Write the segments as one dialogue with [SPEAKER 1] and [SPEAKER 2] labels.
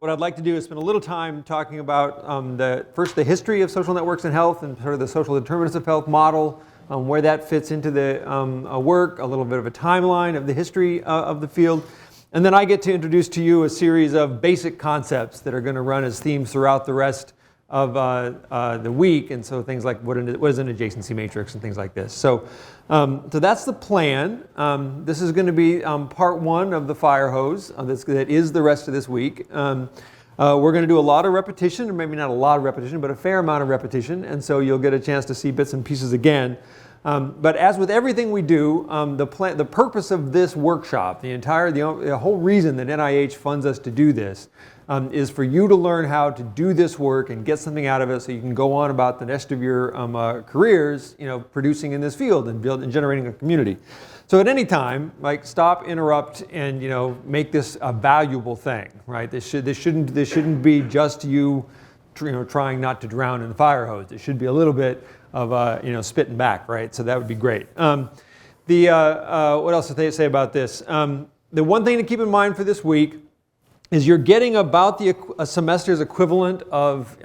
[SPEAKER 1] What I'd like to do is spend a little time talking about first the history of social networks and health and sort of the social determinants of health model, where that fits into the work, a little bit of a timeline of the history of the field. And then I get to introduce to you a series of basic concepts that are going to run as themes throughout the rest of the week. And so things like what is an adjacency matrix and things like this. So that's the plan. This is going to be part one of the fire hose that is the rest of this week. We're going to do a lot of repetition, or maybe not a lot of repetition, but a fair amount of repetition. And so you'll get a chance to see bits and pieces again. But as with everything we do, the purpose of this workshop, the whole reason that NIH funds us to do this, is for you to learn how to do this work and get something out of it so you can go on about the rest of your careers, producing in this field and generating a community. So at any time, stop, interrupt, and make this a valuable thing, right? This shouldn't be just you, trying not to drown in the fire hose. It should be a little bit of spitting back, right? So that would be great. What else did they say about this? The one thing to keep in mind for this week is you're getting about a semester's equivalent of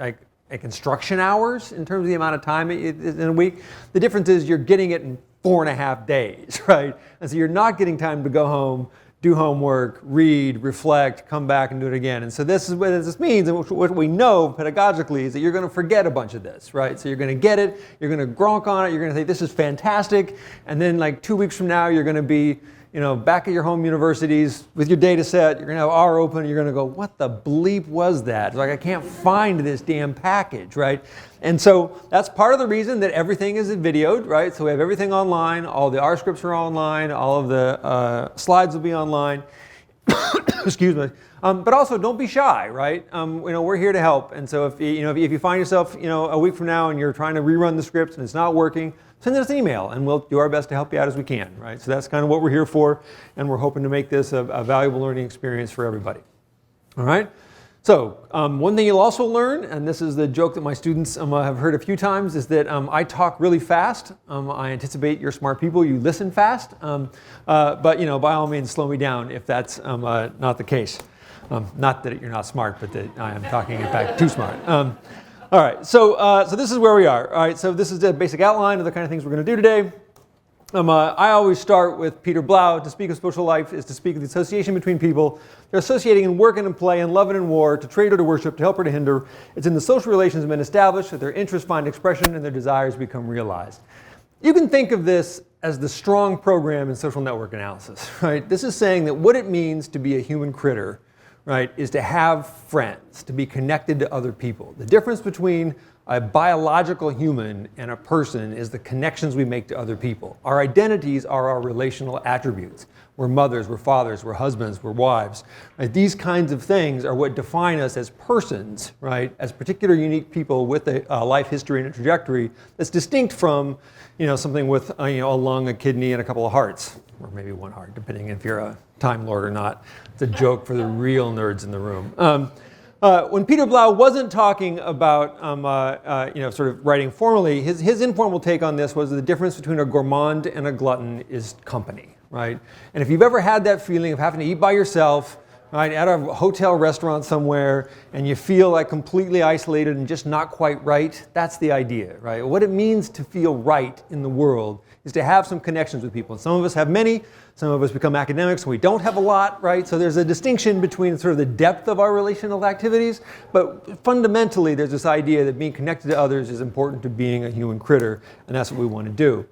[SPEAKER 1] instruction hours in terms of the amount of time in a week. The difference is you're getting it in 4.5 days, right? And so you're not getting time to go home, do homework, read, reflect, come back and do it again. And so this is what this means, and what we know pedagogically is that you're going to forget a bunch of this, right? So you're going to get it, you're going to gronk on it, you're going to say this is fantastic, and then 2 weeks from now you're going to be back at your home universities with your data set, you're going to have R open, and you're going to go, what the bleep was that? It's I can't find this damn package, right? And so that's part of the reason that everything is videoed, right? So we have everything online, all the R scripts are online, all of the slides will be online. Excuse me. But also don't be shy, right? We're here to help. And so if you find yourself, a week from now and you're trying to rerun the scripts and it's not working, send us an email and we'll do our best to help you out as we can, right? So that's kind of what we're here for, and we're hoping to make this a valuable learning experience for everybody. All right? So one thing you'll also learn, and this is the joke that my students have heard a few times, is that I talk really fast. I anticipate you're smart people, you listen fast, but by all means slow me down if that's not the case. Not that you're not smart, but that I am talking in fact too smart. All right, so this is where we are. All right, so this is the basic outline of the kind of things we're going to do today. I always start with Peter Blau. To speak of social life is to speak of the association between people. They're associating in work and in play, in love and in war, to trade or to worship, to help or to hinder. It's in the social relations men established that their interests find expression and their desires become realized. You can think of this as the strong program in social network analysis, right? This is saying that what it means to be a human critter, right, is to have friends, to be connected to other people. The difference between a biological human and a person is the connections we make to other people. Our identities are our relational attributes. We're mothers, we're fathers, we're husbands, we're wives. Right? These kinds of things are what define us as persons, right? As particular unique people with a life history and a trajectory that's distinct from, something with a lung, a kidney, and a couple of hearts, or maybe one heart, depending if you're a Time Lord or not. It's a joke for the real nerds in the room. When Peter Blau wasn't talking about, sort of writing formally, his informal take on this was the difference between a gourmand and a glutton is company, right? And if you've ever had that feeling of having to eat by yourself, right, at a hotel restaurant somewhere, and you feel completely isolated and just not quite right, that's the idea, right? What it means to feel right in the world is to have some connections with people. And some of us have many, some of us become academics and we don't have a lot, right? So there's a distinction between sort of the depth of our relational activities, but fundamentally there's this idea that being connected to others is important to being a human critter, and that's what we want to do.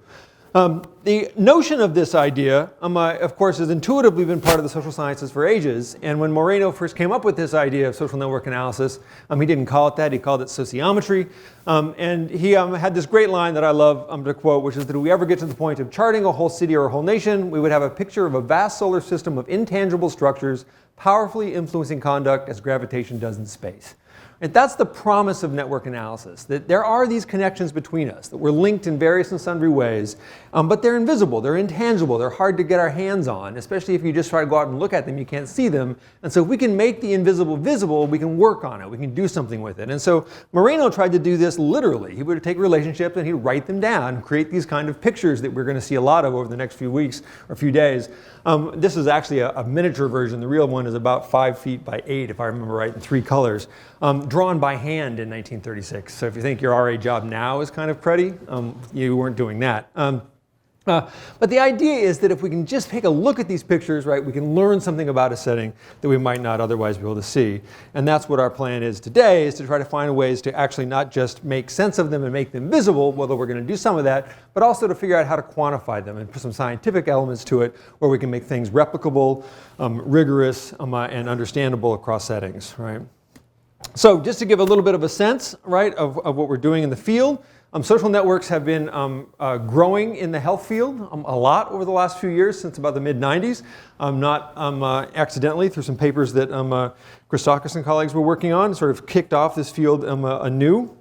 [SPEAKER 1] The notion of this idea, of course, has intuitively been part of the social sciences for ages. And when Moreno first came up with this idea of social network analysis, he didn't call it that, he called it sociometry. And he had this great line that I love to quote, which is that if we ever get to the point of charting a whole city or a whole nation, we would have a picture of a vast solar system of intangible structures powerfully influencing conduct as gravitation does in space. And that's the promise of network analysis, that there are these connections between us, that we're linked in various and sundry ways, but they're invisible, they're intangible, they're hard to get our hands on, especially if you just try to go out and look at them, you can't see them. And so if we can make the invisible visible, we can work on it, we can do something with it. And so Moreno tried to do this literally. He would take relationships and he'd write them down and create these kind of pictures that we're going to see a lot of over the next few weeks or few days. This is actually a miniature version. The real one is about 5 feet by 8, if I remember right, in 3 colors, drawn by hand in 1936. So if you think your RA job now is kind of cruddy, you weren't doing that. But the idea is that if we can just take a look at these pictures, right, we can learn something about a setting that we might not otherwise be able to see. And that's what our plan is today, is to try to find ways to actually not just make sense of them and make them visible, although we're going to do some of that, but also to figure out how to quantify them and put some scientific elements to it where we can make things replicable, rigorous, and understandable across settings, right? So just to give a little bit of a sense, right, of what we're doing in the field, social networks have been growing in the health field a lot over the last few years, since about the mid-90s, not accidentally, through some papers that Christakis and colleagues were working on, sort of kicked off this field anew.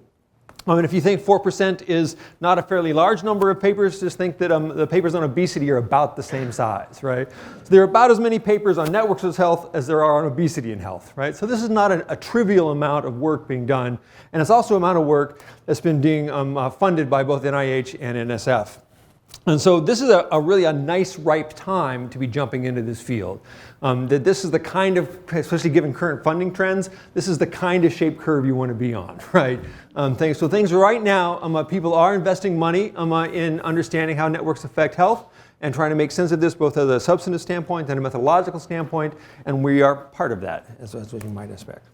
[SPEAKER 1] And if you think 4% is not a fairly large number of papers, just think that the papers on obesity are about the same size, right? So there are about as many papers on networks of health as there are on obesity in health, right? So this is not a trivial amount of work being done, and it's also an amount of work that's been being funded by both NIH and NSF. And so this is a really nice, ripe time to be jumping into this field. That this is the kind of, especially given current funding trends, this is the kind of shape curve you want to be on, right? So things right now, people are investing money in understanding how networks affect health and trying to make sense of this both as a substantive standpoint and a methodological standpoint, and we are part of that, as what you might expect.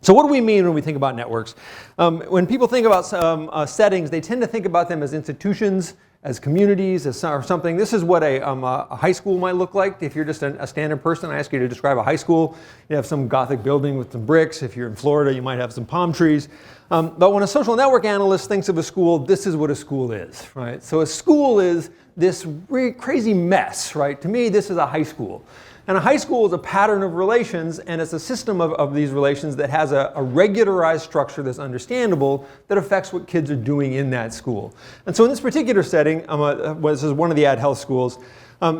[SPEAKER 1] So what do we mean when we think about networks? When people think about settings, they tend to think about them as institutions, as communities, or something. This is what a high school might look like. If you're just a standard person, I ask you to describe a high school. You have some Gothic building with some bricks. If you're in Florida, you might have some palm trees. But when a social network analyst thinks of a school, this is what a school is, right? So a school is this really crazy mess, right? To me, this is a high school. And a high school is a pattern of relations, and it's a system of these relations that has a regularized structure that's understandable that affects what kids are doing in that school. And so in this particular setting, this is one of the ad health schools,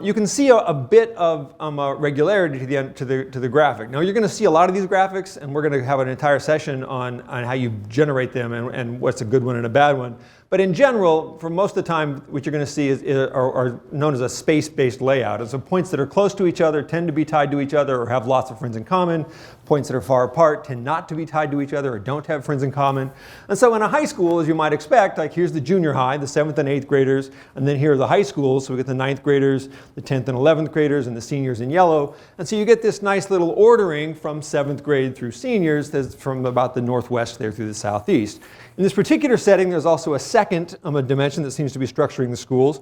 [SPEAKER 1] you can see a bit of regularity to the graphic. Now you're going to see a lot of these graphics, and we're going to have an entire session on how you generate them and what's a good one and a bad one. But in general, for most of the time, what you're going to see are known as a space-based layout. And so points that are close to each other tend to be tied to each other or have lots of friends in common. Points that are far apart tend not to be tied to each other or don't have friends in common. And so in a high school, as you might expect, like here's the junior high, the 7th and 8th graders, and then here are the high schools. So we get the 9th graders, the 10th and 11th graders, and the seniors in yellow. And so you get this nice little ordering from 7th grade through seniors, that's from about the northwest there through the southeast. In this particular setting, there's also a second dimension that seems to be structuring the schools,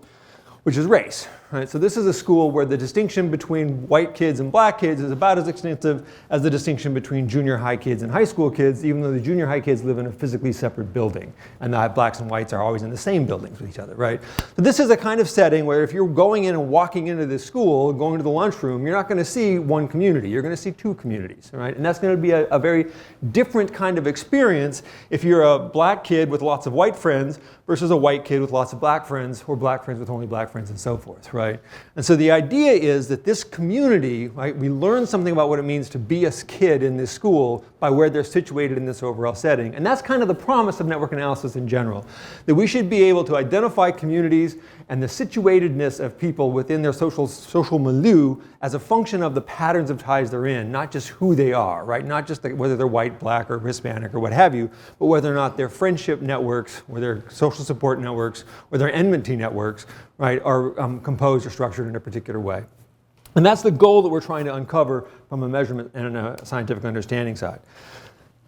[SPEAKER 1] which is race. Right? So this is a school where the distinction between white kids and black kids is about as extensive as the distinction between junior high kids and high school kids, even though the junior high kids live in a physically separate building, and the blacks and whites are always in the same buildings with each other, right? So this is a kind of setting where if you're going in and walking into this school, going to the lunchroom, you're not going to see one community, you're going to see 2 communities, right? And that's going to be a very different kind of experience if you're a black kid with lots of white friends versus a white kid with lots of black friends, or black friends with only black friends, and so forth, right? And so the idea is that this community, right, we learn something about what it means to be a kid in this school by where they're situated in this overall setting. And that's kind of the promise of network analysis in general, that we should be able to identify communities and the situatedness of people within their social milieu as a function of the patterns of ties they're in, not just who they are, right? Not just whether they're white, black, or Hispanic, or what have you, but whether or not their friendship networks, or their social support networks, or their enmity networks, right, are composed or structured in a particular way. And that's the goal that we're trying to uncover from a measurement and a scientific understanding side.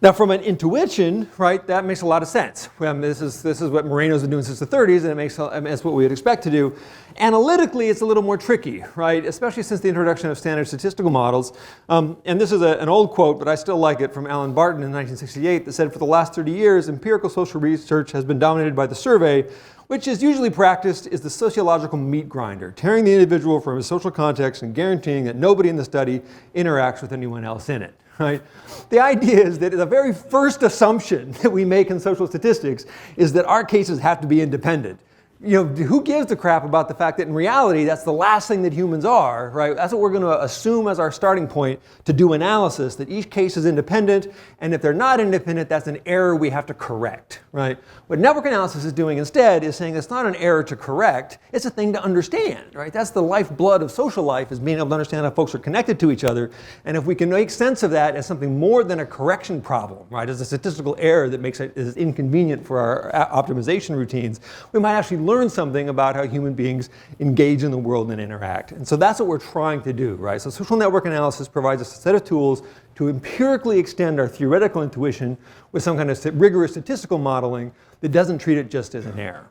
[SPEAKER 1] Now, from an intuition, right, that makes a lot of sense. This is what Moreno's been doing since the 30s, and that's what we would expect to do. Analytically, it's a little more tricky, right, especially since the introduction of standard statistical models. And this is an old quote, but I still like it, from Alan Barton in 1968, that said, "For the last 30 years, empirical social research has been dominated by the survey, which is usually practiced is the sociological meat grinder, tearing the individual from his social context and guaranteeing that nobody in the study interacts with anyone else in it." right? The idea is that the very first assumption that we make in social statistics is that our cases have to be independent. Who gives a crap about the fact that in reality that's the last thing that humans are, right? That's what we're going to assume as our starting point to do analysis, that each case is independent, and if they're not independent, that's an error we have to correct, right? What network analysis is doing instead is saying it's not an error to correct, it's a thing to understand, right? That's the lifeblood of social life, is being able to understand how folks are connected to each other, and if we can make sense of that as something more than a correction problem, right, as a statistical error that makes it is inconvenient for our optimization routines, we might actually learn something about how human beings engage in the world and interact. And so that's what we're trying to do, right? So social network analysis provides us a set of tools to empirically extend our theoretical intuition with some kind of rigorous statistical modeling that doesn't treat it just as an error,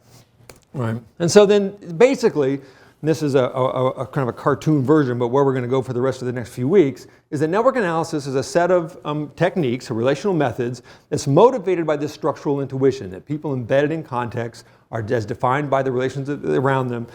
[SPEAKER 1] right? And so then basically, and this is a kind of a cartoon version, but where we're going to go for the rest of the next few weeks, is that network analysis is a set of techniques, or relational methods, that's motivated by this structural intuition that people embedded in context are as defined by the relations around them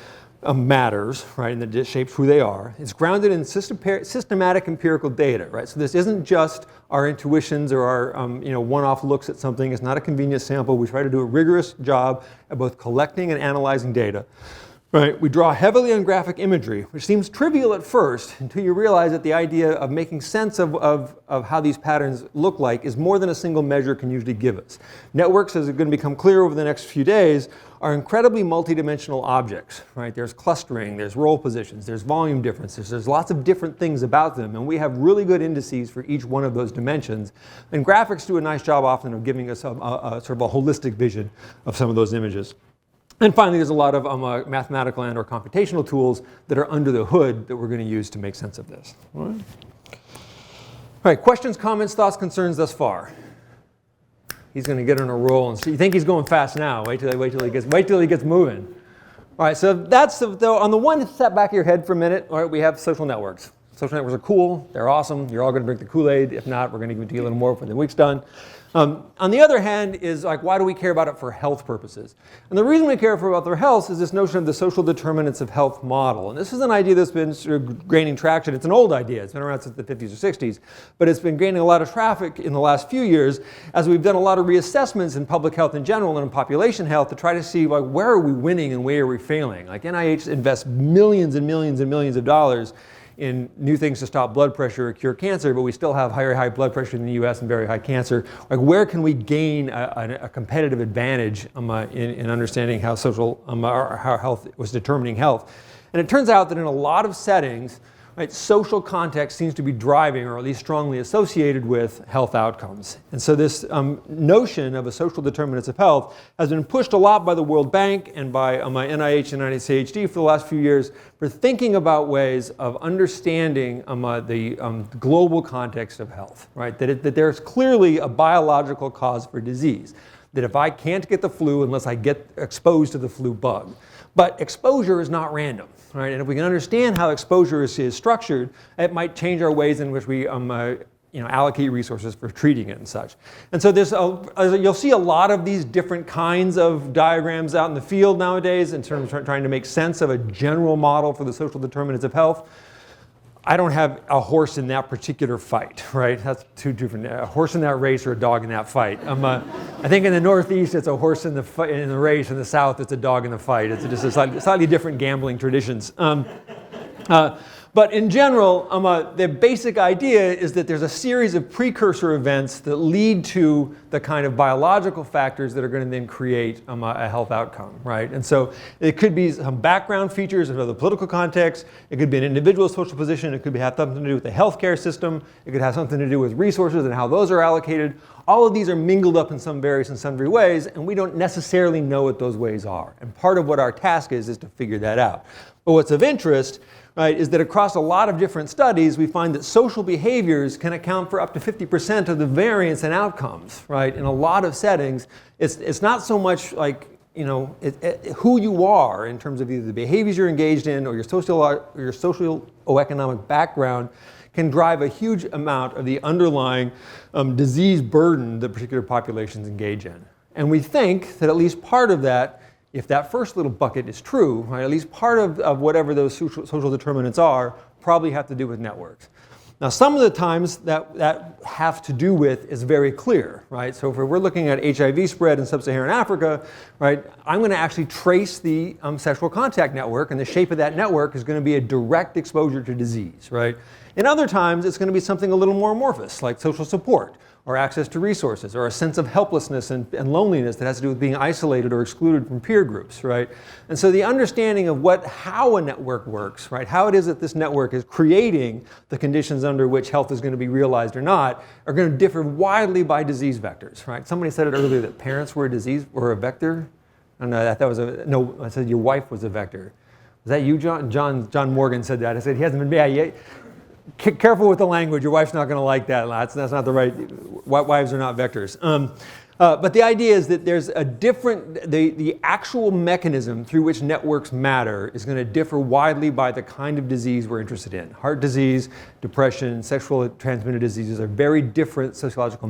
[SPEAKER 1] matters, right, and that it shapes who they are. It's grounded in systematic empirical data, right? So this isn't just our intuitions or our one-off looks at something. It's not a convenient sample. We try to do a rigorous job at both collecting and analyzing data. Right, we draw heavily on graphic imagery, which seems trivial at first until you realize that the idea of making sense of how these patterns look like is more than a single measure can usually give us. Networks, as is going to become clear over the next few days, are incredibly multidimensional objects. Right? There's clustering, there's role positions, there's volume differences, there's lots of different things about them, and we have really good indices for each one of those dimensions. And graphics do a nice job often of giving us a sort of a holistic vision of some of those images. And finally, there's a lot of mathematical and or computational tools that are under the hood that we're going to use to make sense of this. All right, questions, comments, thoughts, concerns thus far? He's going to get on a roll. And so you think he's going fast now. Wait till he gets moving. All right, so that's on the one, set back your head for a minute. All right, we have social networks. Social networks are cool. They're awesome. You're all going to drink the Kool-Aid. If not, we're going to give it to you a little more when the week's done. On the other hand is like, why do we care about it for health purposes? And the reason we care about their health is this notion of the social determinants of health model. And this is an idea that's been sort of gaining traction. It's an old idea. It's been around since the 50s or 60s. But it's been gaining a lot of traffic in the last few years as we've done a lot of reassessments in public health in general and in population health to try to see, like, where are we winning and where are we failing? Like, NIH invests millions and millions and millions of dollars in new things to stop blood pressure or cure cancer, but we still have very high blood pressure in the US and very high cancer. Like, where can we gain a competitive advantage in understanding how how health was determining health? And it turns out that in a lot of settings, right, social context seems to be driving, or at least strongly associated with, health outcomes. And so this notion of a social determinants of health has been pushed a lot by the World Bank and by NIH and NICHD for the last few years for thinking about ways of understanding the global context of health, right? That there's clearly a biological cause for disease. That if I can't get the flu unless I get exposed to the flu bug. But exposure is not random, right? And if we can understand how exposure is structured, it might change our ways in which we allocate resources for treating it and such. And so you'll see a lot of these different kinds of diagrams out in the field nowadays in terms of trying to make sense of a general model for the social determinants of health. I don't have a horse in that particular fight, right? That's two different, a horse in that race or a dog in that fight. I think in the Northeast it's a horse in the race, in the South it's a dog in the fight. It's just a slightly different gambling traditions. But in general, the basic idea is that there's a series of precursor events that lead to the kind of biological factors that are going to then create a health outcome, right? And so it could be some background features of the political context. It could be an individual social position. It could have something to do with the healthcare system. It could have something to do with resources and how those are allocated. All of these are mingled up in some various and sundry ways, and we don't necessarily know what those ways are. And part of what our task is to figure that out. But what's of interest, right, is that across a lot of different studies, we find that social behaviors can account for up to 50% of the variance in outcomes, right? In a lot of settings, it's not so much like, who you are in terms of either the behaviors you're engaged in or your socioeconomic background can drive a huge amount of the underlying disease burden that particular populations engage in. And we think that at least part of that, if that first little bucket is true, right, at least part of whatever those social determinants are probably have to do with networks. Now, some of the times that have to do with is very clear, right? So if we're looking at HIV spread in sub-Saharan Africa, right, I'm going to actually trace the sexual contact network, and the shape of that network is going to be a direct exposure to disease, right? In other times, it's going to be something a little more amorphous, like social support, or access to resources, or a sense of helplessness and loneliness that has to do with being isolated or excluded from peer groups, right? And so the understanding of how a network works, right, how it is that this network is creating the conditions under which health is going to be realized or not, are going to differ widely by disease vectors, right? Somebody said it earlier that parents were a vector. I don't know, no, I said your wife was a vector. Was that you, John? John Morgan said that. I said he hasn't been, yet. Careful with the language. Your wife's not going to like that. That's not the right. Wives are not vectors. But the idea is that there's a different. The actual mechanism through which networks matter is going to differ widely by the kind of disease we're interested in. Heart disease, depression, sexually transmitted diseases are very different sociological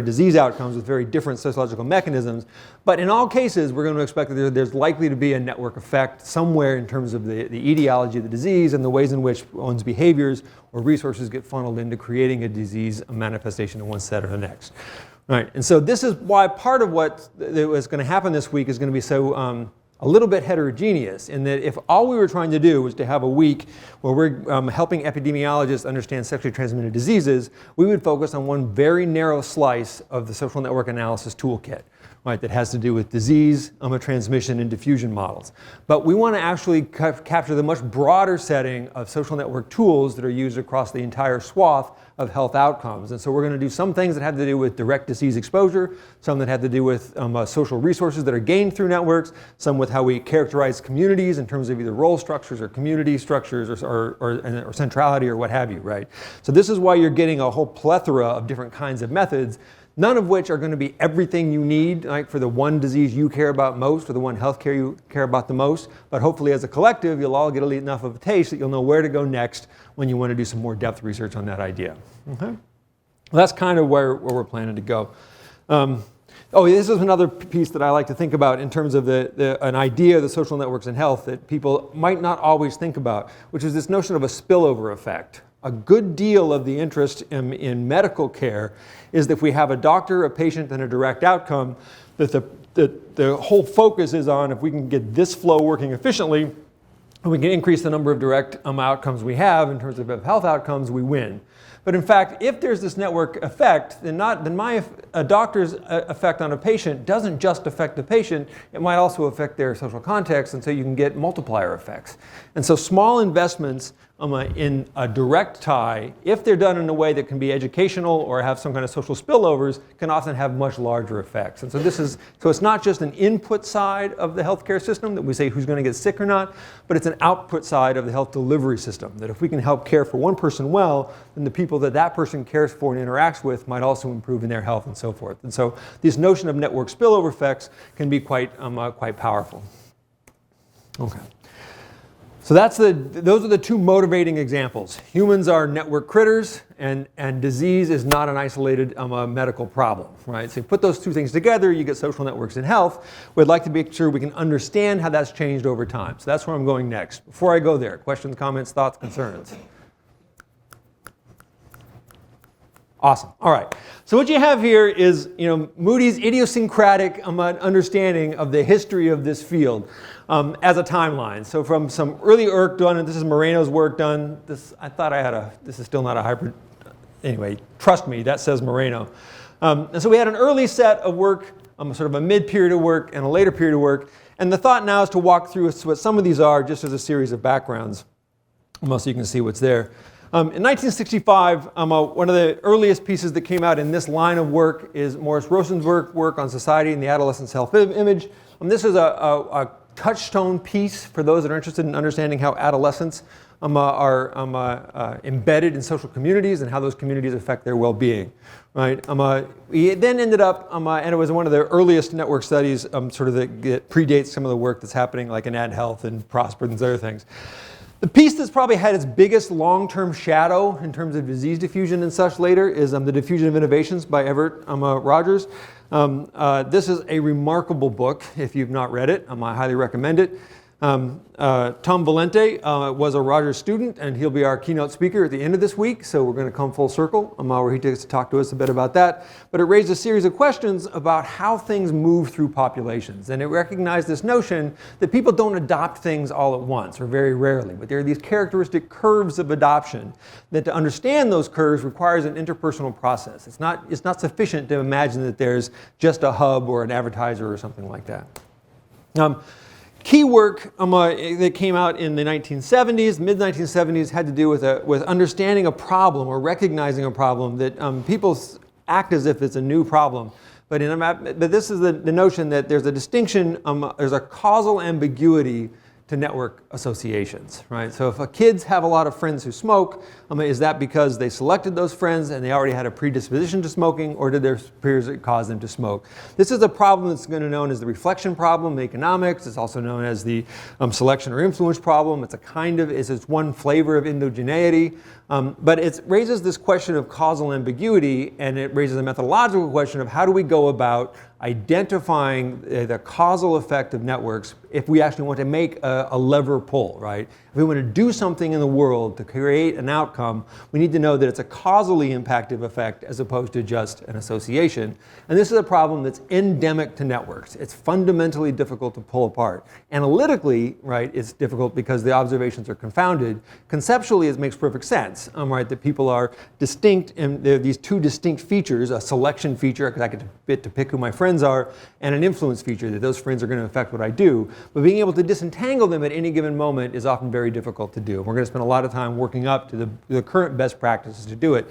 [SPEAKER 1] disease outcomes with very different sociological mechanisms. But in all cases, we're going to expect that there's likely to be a network effect somewhere in terms of the etiology of the disease and the ways in which one's behaviors or resources get funneled into creating a disease, a manifestation in one set or the next. Right. And so this is why part of what is going to happen this week is going to be so a little bit heterogeneous, in that if all we were trying to do was to have a week where we're helping epidemiologists understand sexually transmitted diseases, we would focus on one very narrow slice of the social network analysis toolkit, right, that has to do with disease, transmission, and diffusion models. But we want to actually capture the much broader setting of social network tools that are used across the entire swath of health outcomes. And so we're going to do some things that have to do with direct disease exposure, some that have to do with social resources that are gained through networks, some with how we characterize communities in terms of either role structures or community structures or centrality or what have you, right? So this is why you're getting a whole plethora of different kinds of methods, none of which are going to be everything you need, like for the one disease you care about most or the one healthcare you care about the most. But hopefully as a collective, you'll all get enough of a taste that you'll know where to go next when you want to do some more depth research on that idea. Okay? Well, that's kind of where we're planning to go. This is another piece that I like to think about in terms of an idea of the social networks in health that people might not always think about, which is this notion of a spillover effect. A good deal of the interest in medical care is that if we have a doctor, a patient, and a direct outcome, that the whole focus is on if we can get this flow working efficiently, and we can increase the number of direct outcomes we have in terms of health outcomes, we win. But in fact, if there's this network effect, then a doctor's effect on a patient doesn't just affect the patient, it might also affect their social context, and so you can get multiplier effects. And so small investments in a direct tie, if they're done in a way that can be educational or have some kind of social spillovers, can often have much larger effects. And so it's not just an input side of the healthcare system that we say who's going to get sick or not, but it's an output side of the health delivery system. That if we can help care for one person well, then the people that person cares for and interacts with might also improve in their health and so forth. And so this notion of network spillover effects can be quite powerful. Okay. So those are the two motivating examples. Humans are network critters, and disease is not an isolated medical problem, right? So you put those two things together, you get social networks in health. We'd like to make sure we can understand how that's changed over time. So that's where I'm going next. Before I go there, questions, comments, thoughts, concerns? Awesome. All right. So what you have here is, Moody's idiosyncratic understanding of the history of this field as a timeline. So from some early work done, and this is Moreno's work done. This is still not a hybrid. Anyway, trust me, that says Moreno. And so we had an early set of work, sort of a mid-period of work and a later period of work. And the thought now is to walk through what some of these are just as a series of backgrounds, so you can see what's there. In 1965, one of the earliest pieces that came out in this line of work is Morris Rosen's work on society and the adolescent self-image. This is a touchstone piece for those that are interested in understanding how adolescents are embedded in social communities and how those communities affect their well-being. Right? We then ended up, and it was one of the earliest network studies that predates some of the work that's happening like in Ad Health and Prosper and other things. The piece that's probably had its biggest long-term shadow in terms of disease diffusion and such later is The Diffusion of Innovations by Everett Rogers. This is a remarkable book if you've not read it. I highly recommend it. Tom Valente was a Rogers student, and he'll be our keynote speaker at the end of this week, so we're going to come full circle where he gets to talk to us a bit about that. But it raised a series of questions about how things move through populations, and it recognized this notion that people don't adopt things all at once, or very rarely, but there are these characteristic curves of adoption that to understand those curves requires an interpersonal process. It's not sufficient to imagine that there's just a hub or an advertiser or something like that. Key work that came out in the 1970s, mid-1970s, had to do with understanding a problem or recognizing a problem that people act as if it's a new problem. But this is the notion that there's a distinction, there's a causal ambiguity to network associations, right? So if kids have a lot of friends who smoke, is that because they selected those friends and they already had a predisposition to smoking, or did their peers cause them to smoke? This is a problem that's going to be known as the reflection problem in economics. It's also known as the selection or influence problem. It's one flavor of endogeneity. But it raises this question of causal ambiguity, and it raises a methodological question of how do we go about identifying the causal effect of networks if we actually want to make a lever pull, right? If we want to do something in the world to create an outcome, we need to know that it's a causally impactive effect as opposed to just an association. And this is a problem that's endemic to networks. It's fundamentally difficult to pull apart. Analytically, right, it's difficult because the observations are confounded. Conceptually, it makes perfect sense, right, that people are distinct, and there are these two distinct features, a selection feature, because I get to pick who my friends are, and an influence feature, that those friends are going to affect what I do. But being able to disentangle them at any given moment is often very difficult to do. We're going to spend a lot of time working up to the current best practices to do it.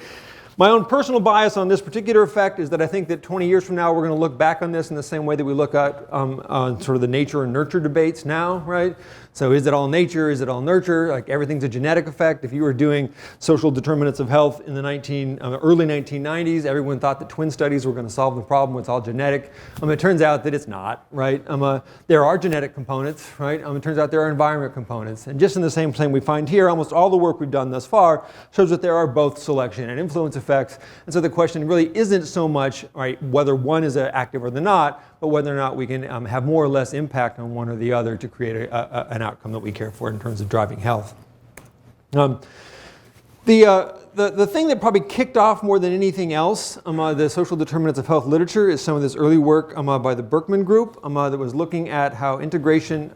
[SPEAKER 1] My own personal bias on this particular effect is that I think that 20 years from now we're going to look back on this in the same way that we look at sort of the nature and nurture debates now, right? So is it all nature? Is it all nurture? Like everything's a genetic effect. If you were doing social determinants of health in the early 1990s, everyone thought that twin studies were going to solve the problem. It's all genetic. It turns out that it's not, right? There are genetic components, right? It turns out there are environment components. And just in the same thing we find here, almost all the work we've done thus far shows that there are both selection and influence effects. And so the question really isn't so much, right, whether one is active or not, but whether or not we can have more or less impact on one or the other to create an outcome that we care for in terms of driving health. The thing that probably kicked off more than anything else the social determinants of health literature is some of this early work by the Berkman Group that was looking at how integration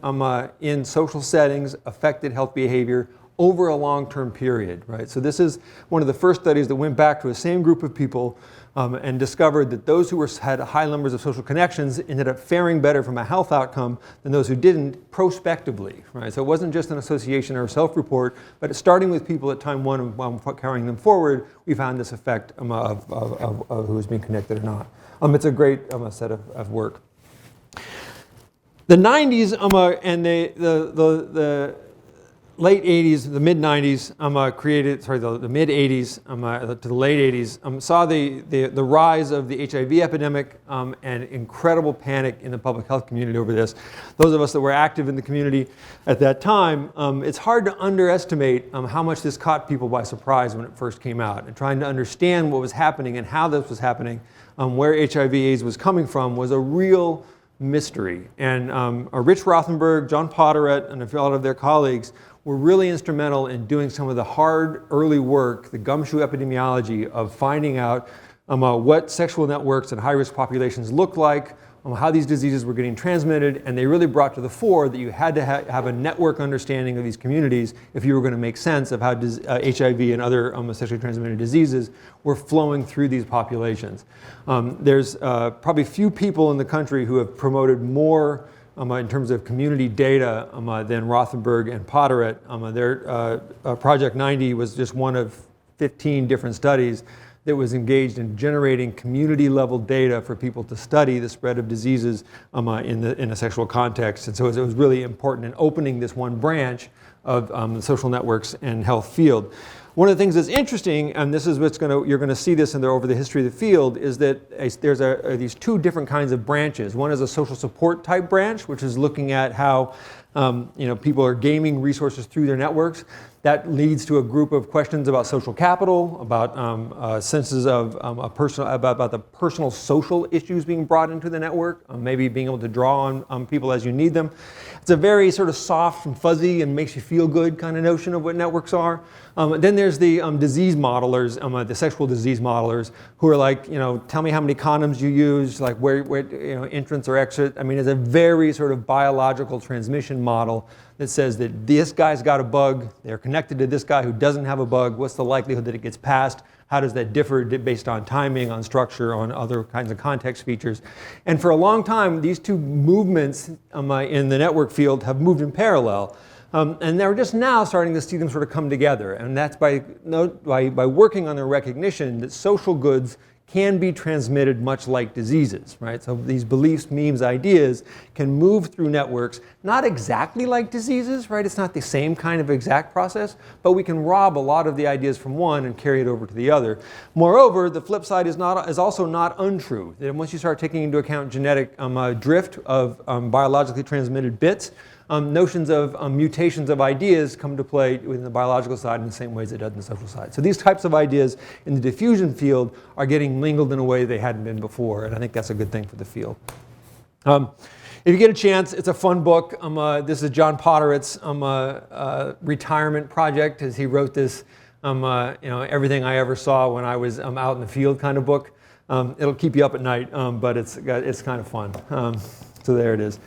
[SPEAKER 1] in social settings affected health behavior over a long-term period, right? So this is one of the first studies that went back to the same group of people and discovered that those who had high numbers of social connections ended up faring better from a health outcome than those who didn't prospectively, right? So it wasn't just an association or a self-report, but starting with people at time one and carrying them forward, we found this effect of who was being connected or not. It's a great set of work. The 90s and the late 80s, the mid 90s, the mid 80s to the late 80s saw the rise of the HIV epidemic and incredible panic in the public health community over this. Those of us that were active in the community at that time, it's hard to underestimate how much this caught people by surprise when it first came out. And trying to understand what was happening and how this was happening, where HIV/AIDS was coming from, was a real mystery. And Rich Rothenberg, John Potteret, and a lot of their colleagues were really instrumental in doing some of the hard early work, the gumshoe epidemiology of finding out what sexual networks and high-risk populations looked like, how these diseases were getting transmitted, and they really brought to the fore that you had to have a network understanding of these communities if you were going to make sense of how HIV and other sexually transmitted diseases were flowing through these populations. There's probably few people in the country who have promoted more in terms of community data than Rothenberg and Potteret. Their Project 90 was just one of 15 different studies that was engaged in generating community-level data for people to study the spread of diseases in a sexual context. And so it was really important in opening this one branch of the social networks and health field. One of the things that's interesting, and this is what's you're going to see this over the history of the field, is that there's these two different kinds of branches. One is a social support type branch, which is looking at how people are gaming resources through their networks. That leads to a group of questions about social capital, about senses of about the personal social issues being brought into the network, maybe being able to draw on people as you need them. It's a very sort of soft and fuzzy and makes you feel good kind of notion of what networks are. Then there's the disease modelers, the sexual disease modelers, who are like, tell me how many condoms you use, like where entrance or exit. I mean, it's a very sort of biological transmission model that says that this guy's got a bug, they're connected to this guy who doesn't have a bug, what's the likelihood that it gets passed, how does that differ based on timing, on structure, on other kinds of context features. And for a long time, these two movements in the network field have moved in parallel. And they're just now starting to see them sort of come together. And that's by working on the recognition that social goods can be transmitted much like diseases, right? So these beliefs, memes, ideas can move through networks, not exactly like diseases, right? It's not the same kind of exact process, but we can rob a lot of the ideas from one and carry it over to the other. Moreover, the flip side is also not untrue. That once you start taking into account genetic drift of biologically transmitted bits, notions of mutations of ideas come to play within the biological side in the same ways it does in the social side. So these types of ideas in the diffusion field are getting mingled in a way they hadn't been before, and I think that's a good thing for the field. If you get a chance, it's a fun book. This is John Potteret's retirement project, as he wrote this, everything I ever saw when I was out in the field kind of book. It'll keep you up at night, but it's kind of fun. So there it is.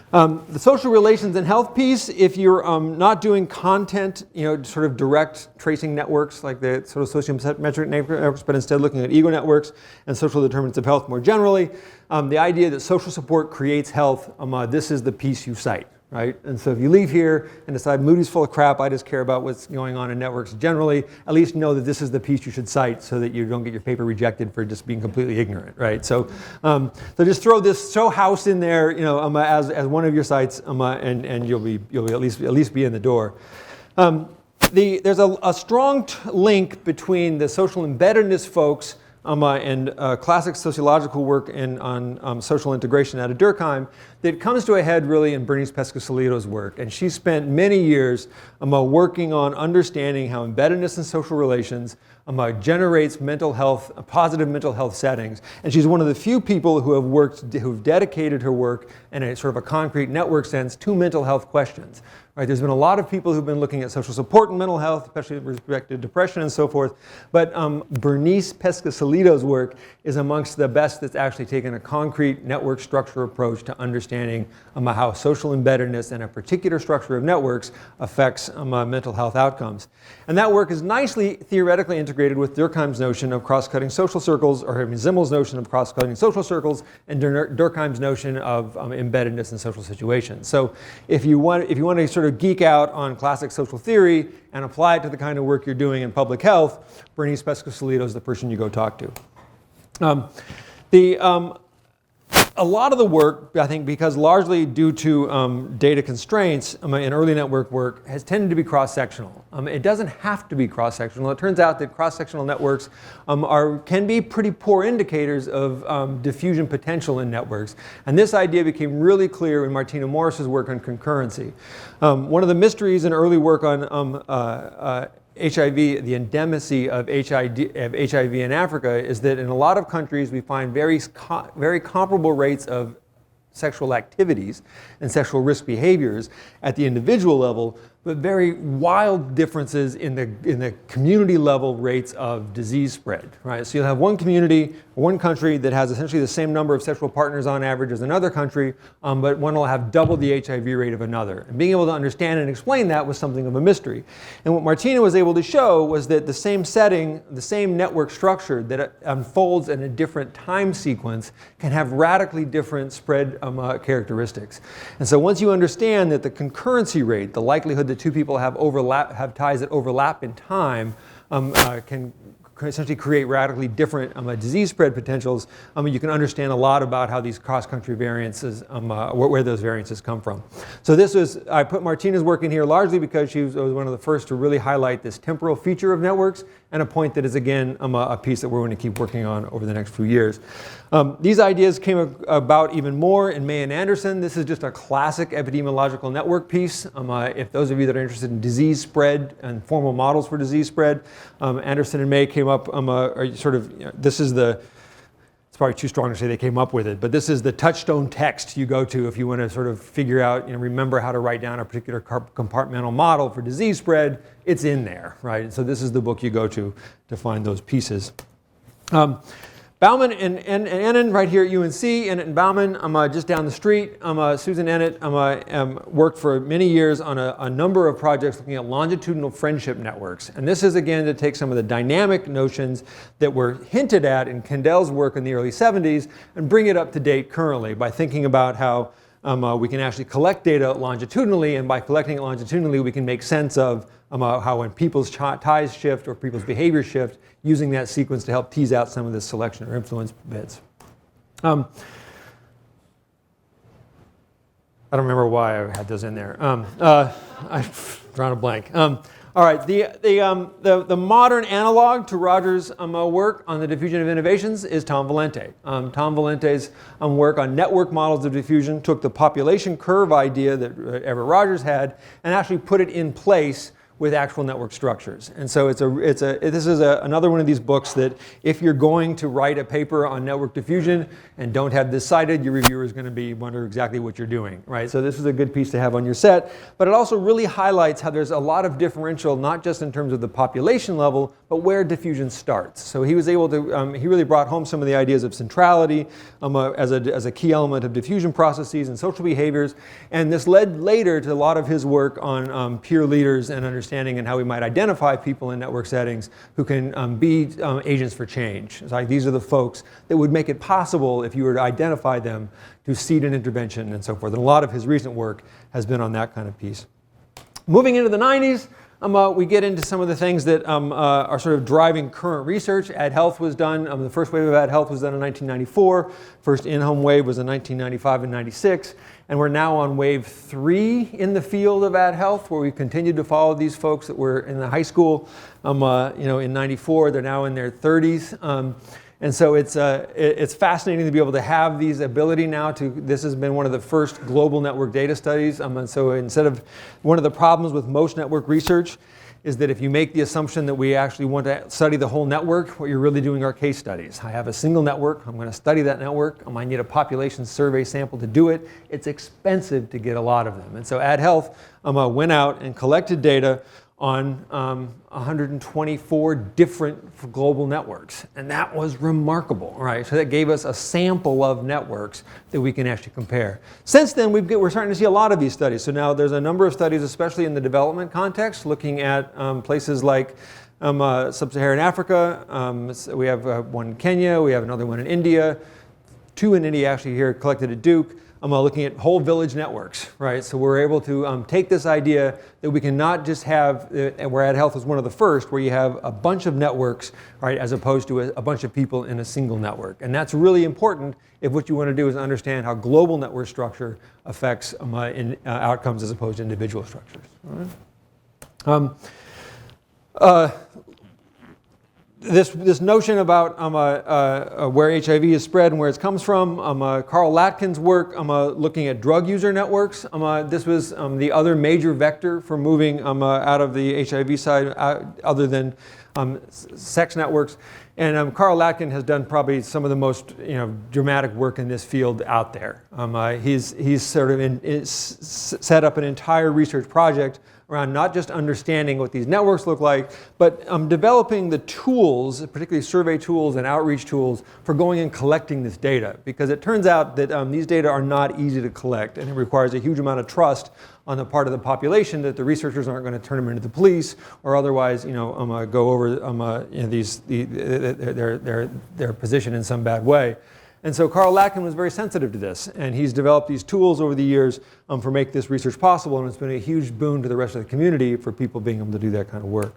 [SPEAKER 1] The social relations and health piece, if you're not doing content, sort of direct tracing networks like the sort of sociometric networks, but instead looking at ego networks and social determinants of health more generally, the idea that social support creates health, this is the piece you cite, right? And so if you leave here and decide Moody's full of crap, I just care about what's going on in networks generally, at least know that this is the piece you should cite so that you don't get your paper rejected for just being completely ignorant, right? So just throw house in there, as one of your sites, and you'll at least be in the door. There's a strong link between the social embeddedness folks and classic sociological work on social integration out of Durkheim that comes to a head really in Bernice Pescasolido's work. And she spent many years working on understanding how embeddedness in social relations generates mental health, positive mental health settings. And she's one of the few people who've dedicated her work in a sort of a concrete network sense to mental health questions. Right, there's been a lot of people who've been looking at social support and mental health, especially with respect to depression and so forth. But Bernice Pescasolido's work is amongst the best that's actually taken a concrete network structure approach to understanding how social embeddedness and a particular structure of networks affects mental health outcomes. And that work is nicely theoretically integrated with Durkheim's notion of cross-cutting social circles, or Zimmel's notion of cross-cutting social circles, and Durkheim's notion of embeddedness in social situations. So if you want to sort of geek out on classic social theory and apply it to the kind of work you're doing in public health, Bernice Pescasolido is the person you go talk to. A lot of the work, I think, because largely due to data constraints in early network work, has tended to be cross-sectional. It doesn't have to be cross-sectional. It turns out that cross-sectional networks can be pretty poor indicators of diffusion potential in networks. And this idea became really clear in Martina Morris's work on concurrency. One of the mysteries in early work on HIV, the endemacy of HIV in Africa, is that in a lot of countries we find very comparable rates of sexual activities and sexual risk behaviors at the individual level, but very wild differences in the community level rates of disease spread, right? So you'll have one community, one country that has essentially the same number of sexual partners on average as another country, but one will have double the HIV rate of another. And being able to understand and explain that was something of a mystery. And what Martina was able to show was that the same setting, the same network structure that unfolds in a different time sequence can have radically different spread characteristics. And so once you understand that the concurrency rate, the likelihood that two people have ties that overlap in time, can essentially create radically different disease spread potentials, you can understand a lot about how these cross-country variances, where those variances come from. So this was, I put Martina's work in here largely because she was one of the first to really highlight this temporal feature of networks, and a point that is, again, a piece that we're going to keep working on over the next few years. These ideas came about even more in May and Anderson. This is just a classic epidemiological network piece. If those of you that are interested in disease spread and formal models for disease spread, Anderson and May came up, this is the, it's probably too strong to say they came up with it, but this is the touchstone text you go to if you want to sort of figure out, remember how to write down a particular compartmental model for disease spread. It's in there, right? And so this is the book you go to find those pieces. Bauman and Ennin right here at UNC, Ennett and Bauman, just down the street. Susan Ennett worked for many years on a number of projects looking at longitudinal friendship networks. And this is, again, to take some of the dynamic notions that were hinted at in Kendall's work in the early 70s and bring it up to date currently by thinking about how we can actually collect data longitudinally, and by collecting it longitudinally, we can make sense of how when people's ties shift or people's behavior shift, using that sequence to help tease out some of the selection or influence bits. I don't remember why I had those in there. I've drawn a blank. All right, the modern analog to Roger's work on the diffusion of innovations is Tom Valente. Tom Valente's work on network models of diffusion took the population curve idea that Everett Rogers had and actually put it in place with actual network structures. And so this is another one of these books that if you're going to write a paper on network diffusion and don't have this cited, your reviewer is going to wonder exactly what you're doing, right? So this is a good piece to have on your set, but it also really highlights how there's a lot of differential, not just in terms of the population level, but where diffusion starts. So he was able to, he really brought home some of the ideas of centrality as a key element of diffusion processes and social behaviors, and this led later to a lot of his work on peer leaders and understanding and how we might identify people in network settings who can be agents for change. It's like these are the folks that would make it possible, if you were to identify them, to seed an intervention and so forth. And a lot of his recent work has been on that kind of piece. Moving into the 90s, we get into some of the things that are sort of driving current research. Ad Health was done. The first wave of Ad Health was done in 1994. First in-home wave was in 1995 and 96. And we're now on wave 3 in the field of Ad Health, where we continued to follow these folks that were in the high school, in 94. They're now in their 30s. And so it's fascinating to be able to have these ability now to, this has been one of the first global network data studies. And so instead of, one of the problems with most network research is that if you make the assumption that we actually want to study the whole network, what you're really doing are case studies. I have a single network, I'm going to study that network, I might need a population survey sample to do it. It's expensive to get a lot of them. And so Ad Health went out and collected data on 124 different global networks. And that was remarkable, right? So that gave us a sample of networks that we can actually compare. Since then, we're starting to see a lot of these studies. So now there's a number of studies, especially in the development context, looking at places like Sub-Saharan Africa. So we have one in Kenya, we have another one in India, 2 in India actually here collected at Duke. Looking at whole village networks, right? So we're able to take this idea that we can not just have, where Ad Health was one of the first, where you have a bunch of networks, right, as opposed to a bunch of people in a single network. And that's really important if what you want to do is understand how global network structure affects outcomes as opposed to individual structures. All right? This notion about where HIV is spread and where it comes from, Carl Latkin's work looking at drug user networks. This was the other major vector for moving out of the HIV side, other than sex networks. And Carl Latkin has done probably some of the most dramatic work in this field out there. He's sort of set up an entire research project around not just understanding what these networks look like, but developing the tools, particularly survey tools and outreach tools, for going and collecting this data. Because it turns out that these data are not easy to collect, and it requires a huge amount of trust on the part of the population that the researchers aren't going to turn them into the police or otherwise, go over their position in some bad way. And so Carl Latkin was very sensitive to this, and he's developed these tools over the years for make this research possible, and it's been a huge boon to the rest of the community for people being able to do that kind of work.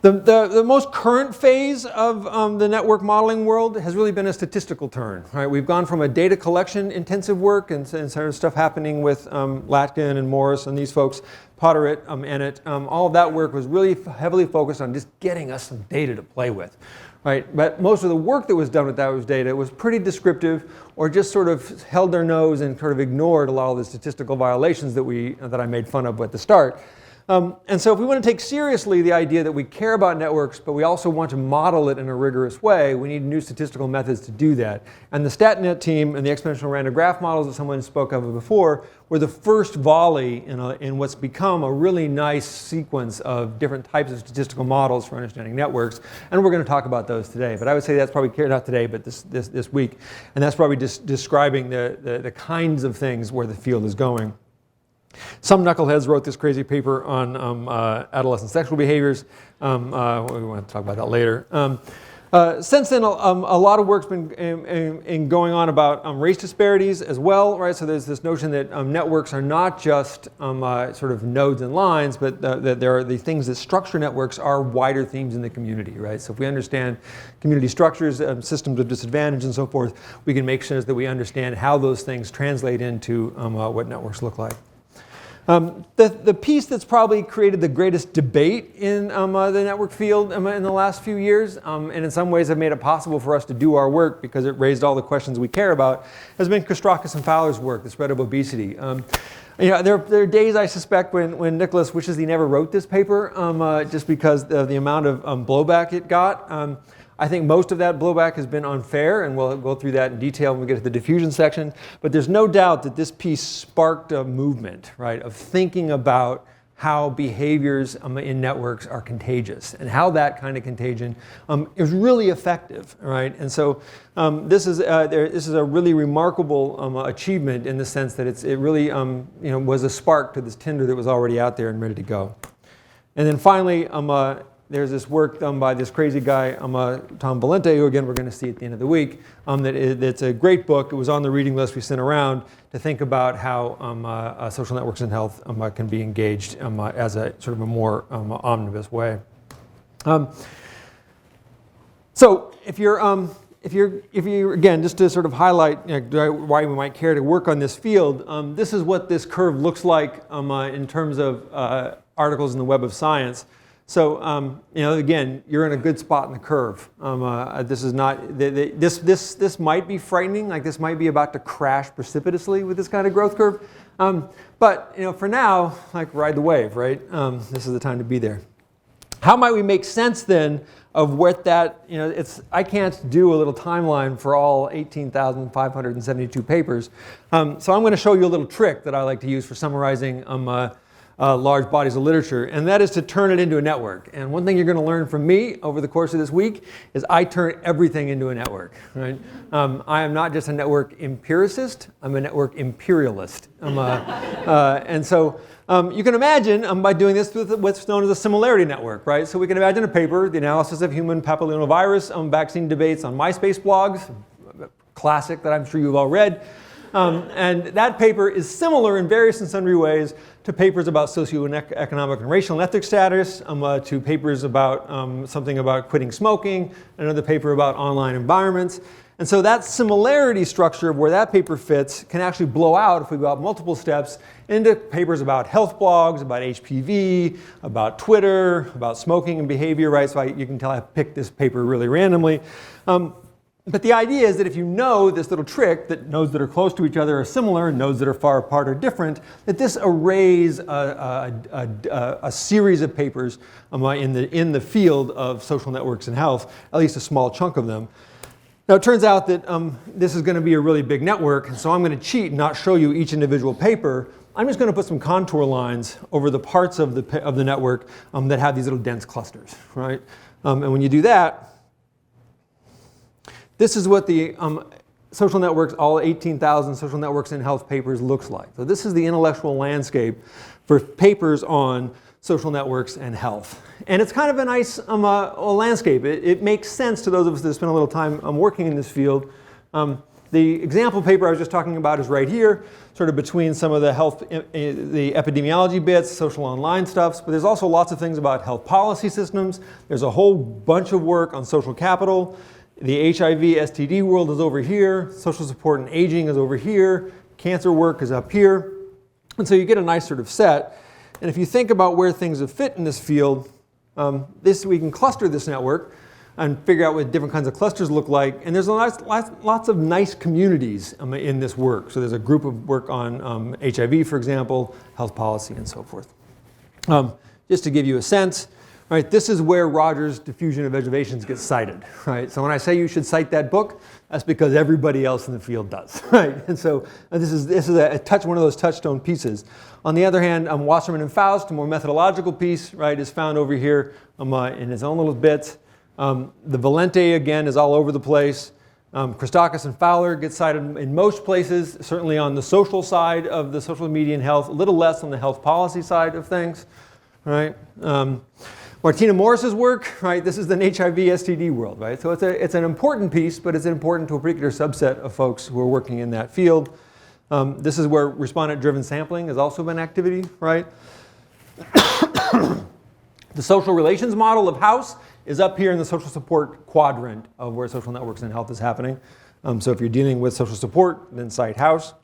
[SPEAKER 1] The most current phase of the network modeling world has really been a statistical turn. Right? We've gone from a data collection intensive work and sort of stuff happening with Latkin and Morris and these folks, Potterit, Ennett. All of that work was really heavily focused on just getting us some data to play with. Right? But most of the work that was done with that data was pretty descriptive, or just sort of held their nose and sort of ignored a lot of the statistical violations that I made fun of at the start. And so if we want to take seriously the idea that we care about networks, but we also want to model it in a rigorous way, we need new statistical methods to do that. And the StatNet team and the exponential random graph models that someone spoke of before were the first volley in what's become a really nice sequence of different types of statistical models for understanding networks. And we're going to talk about those today. But I would say that's probably, not today, but this week. And that's probably just describing the kinds of things where the field is going. Some knuckleheads wrote this crazy paper on adolescent sexual behaviors. We want to talk about that later. Since then, a lot of work's been going on about race disparities as well, right? So there's this notion that networks are not just sort of nodes and lines, but that there are the things that structure networks are wider themes in the community, right? So if we understand community structures, systems of disadvantage and so forth, we can make sure that we understand how those things translate into what networks look like. The piece that's probably created the greatest debate in the network field in the last few years, and in some ways have made it possible for us to do our work because it raised all the questions we care about, has been Kostrakis and Fowler's work, the spread of obesity. There are days, I suspect, when Nicholas wishes he never wrote this paper, just because of the amount of blowback it got. I think most of that blowback has been unfair, and we'll go through that in detail when we get to the diffusion section. But there's no doubt that this piece sparked a movement, right, of thinking about how behaviors in networks are contagious and how that kind of contagion is really effective, right? And so this is a really remarkable achievement in the sense that it really was a spark to this tinder that was already out there and ready to go. And then finally, there's this work done by this crazy guy, Tom Valente, who again we're going to see at the end of the week. It's a great book. It was on the reading list we sent around to think about how social networks and health can be engaged as a sort of a more omnibus way. So if you're again, just to sort of highlight why we might care to work on this field, this is what this curve looks like in terms of articles in the Web of Science. So again, you're in a good spot in the curve. This is not this might be frightening. Like this might be about to crash precipitously with this kind of growth curve. But for now, like ride the wave, right? This is the time to be there. How might we make sense then of what that I can't do a little timeline for all 18,572 papers. So I'm going to show you a little trick that I like to use for summarizing large bodies of literature, and that is to turn it into a network. And one thing you're going to learn from me over the course of this week is I turn everything into a network. Right? I am not just a network empiricist, I'm a network imperialist. And so you can imagine by doing this with what's known as a similarity network, right? So we can imagine a paper, the analysis of human papillomavirus vaccine debates on MySpace blogs, classic that I'm sure you've all read. And that paper is similar in various and sundry ways to papers about socioeconomic and racial and ethnic status, to papers about something about quitting smoking, another paper about online environments. And so that similarity structure of where that paper fits can actually blow out, if we go out multiple steps, into papers about health blogs, about HPV, about Twitter, about smoking and behavior, right? So you can tell I picked this paper really randomly. But the idea is that if you know this little trick, that nodes that are close to each other are similar and nodes that are far apart are different, that this arrays a series of papers in the field of social networks and health, at least a small chunk of them. Now it turns out that this is going to be a really big network, and so I'm going to cheat and not show you each individual paper. I'm just going to put some contour lines over the parts of the network that have these little dense clusters, right? And when you do that, this is what the social networks, all 18,000 social networks in health papers looks like. So this is the intellectual landscape for papers on social networks and health. And it's kind of a nice landscape. It makes sense to those of us that spend a little time working in this field that The example paper I was just talking about is right here, sort of between some of the health, the epidemiology bits, social online stuff, but there's also lots of things about health policy systems. There's a whole bunch of work on social capital. The HIV STD world is over here. Social support and aging is over here. Cancer work is up here. And so you get a nice sort of set. And if you think about where things have fit in this field, we can cluster this network and figure out what different kinds of clusters look like. And there's lots of nice communities in this work. So there's a group of work on HIV, for example, health policy, and so forth. Just to give you a sense, right, this is where Rogers' diffusion of observations gets cited, right? So when I say you should cite that book, that's because everybody else in the field does, right? And so this is one of those touchstone pieces. On the other hand, Wasserman and Faust, a more methodological piece, right, is found over here in its own little bits. The Valente, again, is all over the place. Christakis and Fowler get cited in most places, certainly on the social side of the social media and health, a little less on the health policy side of things, right? Martina Morris's work, right? This is the HIV STD world, right? So it's an important piece, but it's important to a particular subset of folks who are working in that field. This is where respondent-driven sampling has also been activity, right? The social relations model of House is up here in the social support quadrant of where social networks and health is happening. So if you're dealing with social support, then cite House.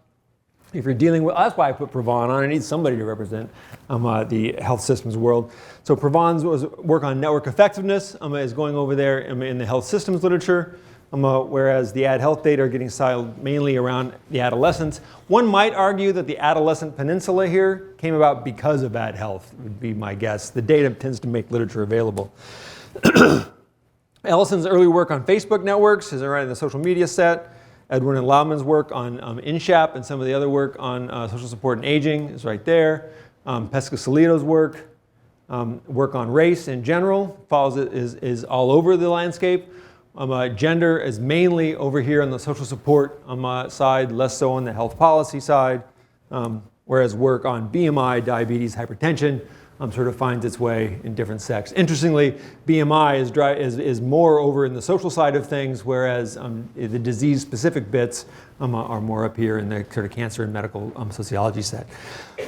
[SPEAKER 1] If you're dealing with, that's why I put Provon on. I need somebody to represent the health systems world. So Provon's work on network effectiveness is going over there in the health systems literature, whereas the ad health data are getting cited mainly around the adolescents. One might argue that the adolescent peninsula here came about because of ad health, would be my guess. The data tends to make literature available. Ellison's early work on Facebook networks is right in the social media set. Edwin and Laubman's work on INSHAP and some of the other work on social support and aging is right there. Pesca-Solito's work on race in general is all over the landscape. Gender is mainly over here on the social support side, less so on the health policy side, whereas work on BMI, diabetes, hypertension, sort of finds its way in different sects. Interestingly, BMI is more over in the social side of things, whereas the disease-specific bits are more up here in the sort of cancer and medical sociology set.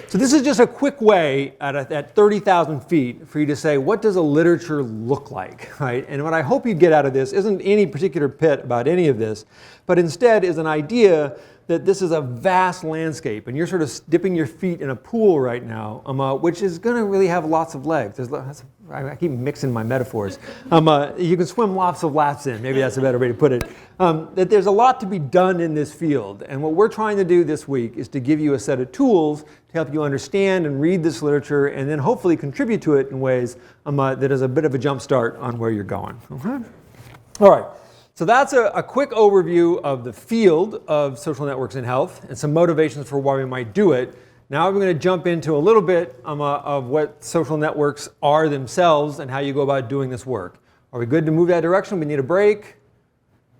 [SPEAKER 1] So this is just a quick way at 30,000 feet for you to say, what does a literature look like, right? And what I hope you get out of this isn't any particular pit about any of this, but instead is an idea that this is a vast landscape, and you're sort of dipping your feet in a pool right now, which is going to really have lots of legs. I keep mixing my metaphors. You can swim lots of laps in, maybe that's a better way to put it. That there's a lot to be done in this field, and what we're trying to do this week is to give you a set of tools to help you understand and read this literature, and then hopefully contribute to it in ways that is a bit of a jump start on where you're going. Okay? All right. So that's a quick overview of the field of social networks in health and some motivations for why we might do it. Now we're going to jump into a little bit of what social networks are themselves and how you go about doing this work. Are we good to move that direction? We need a break?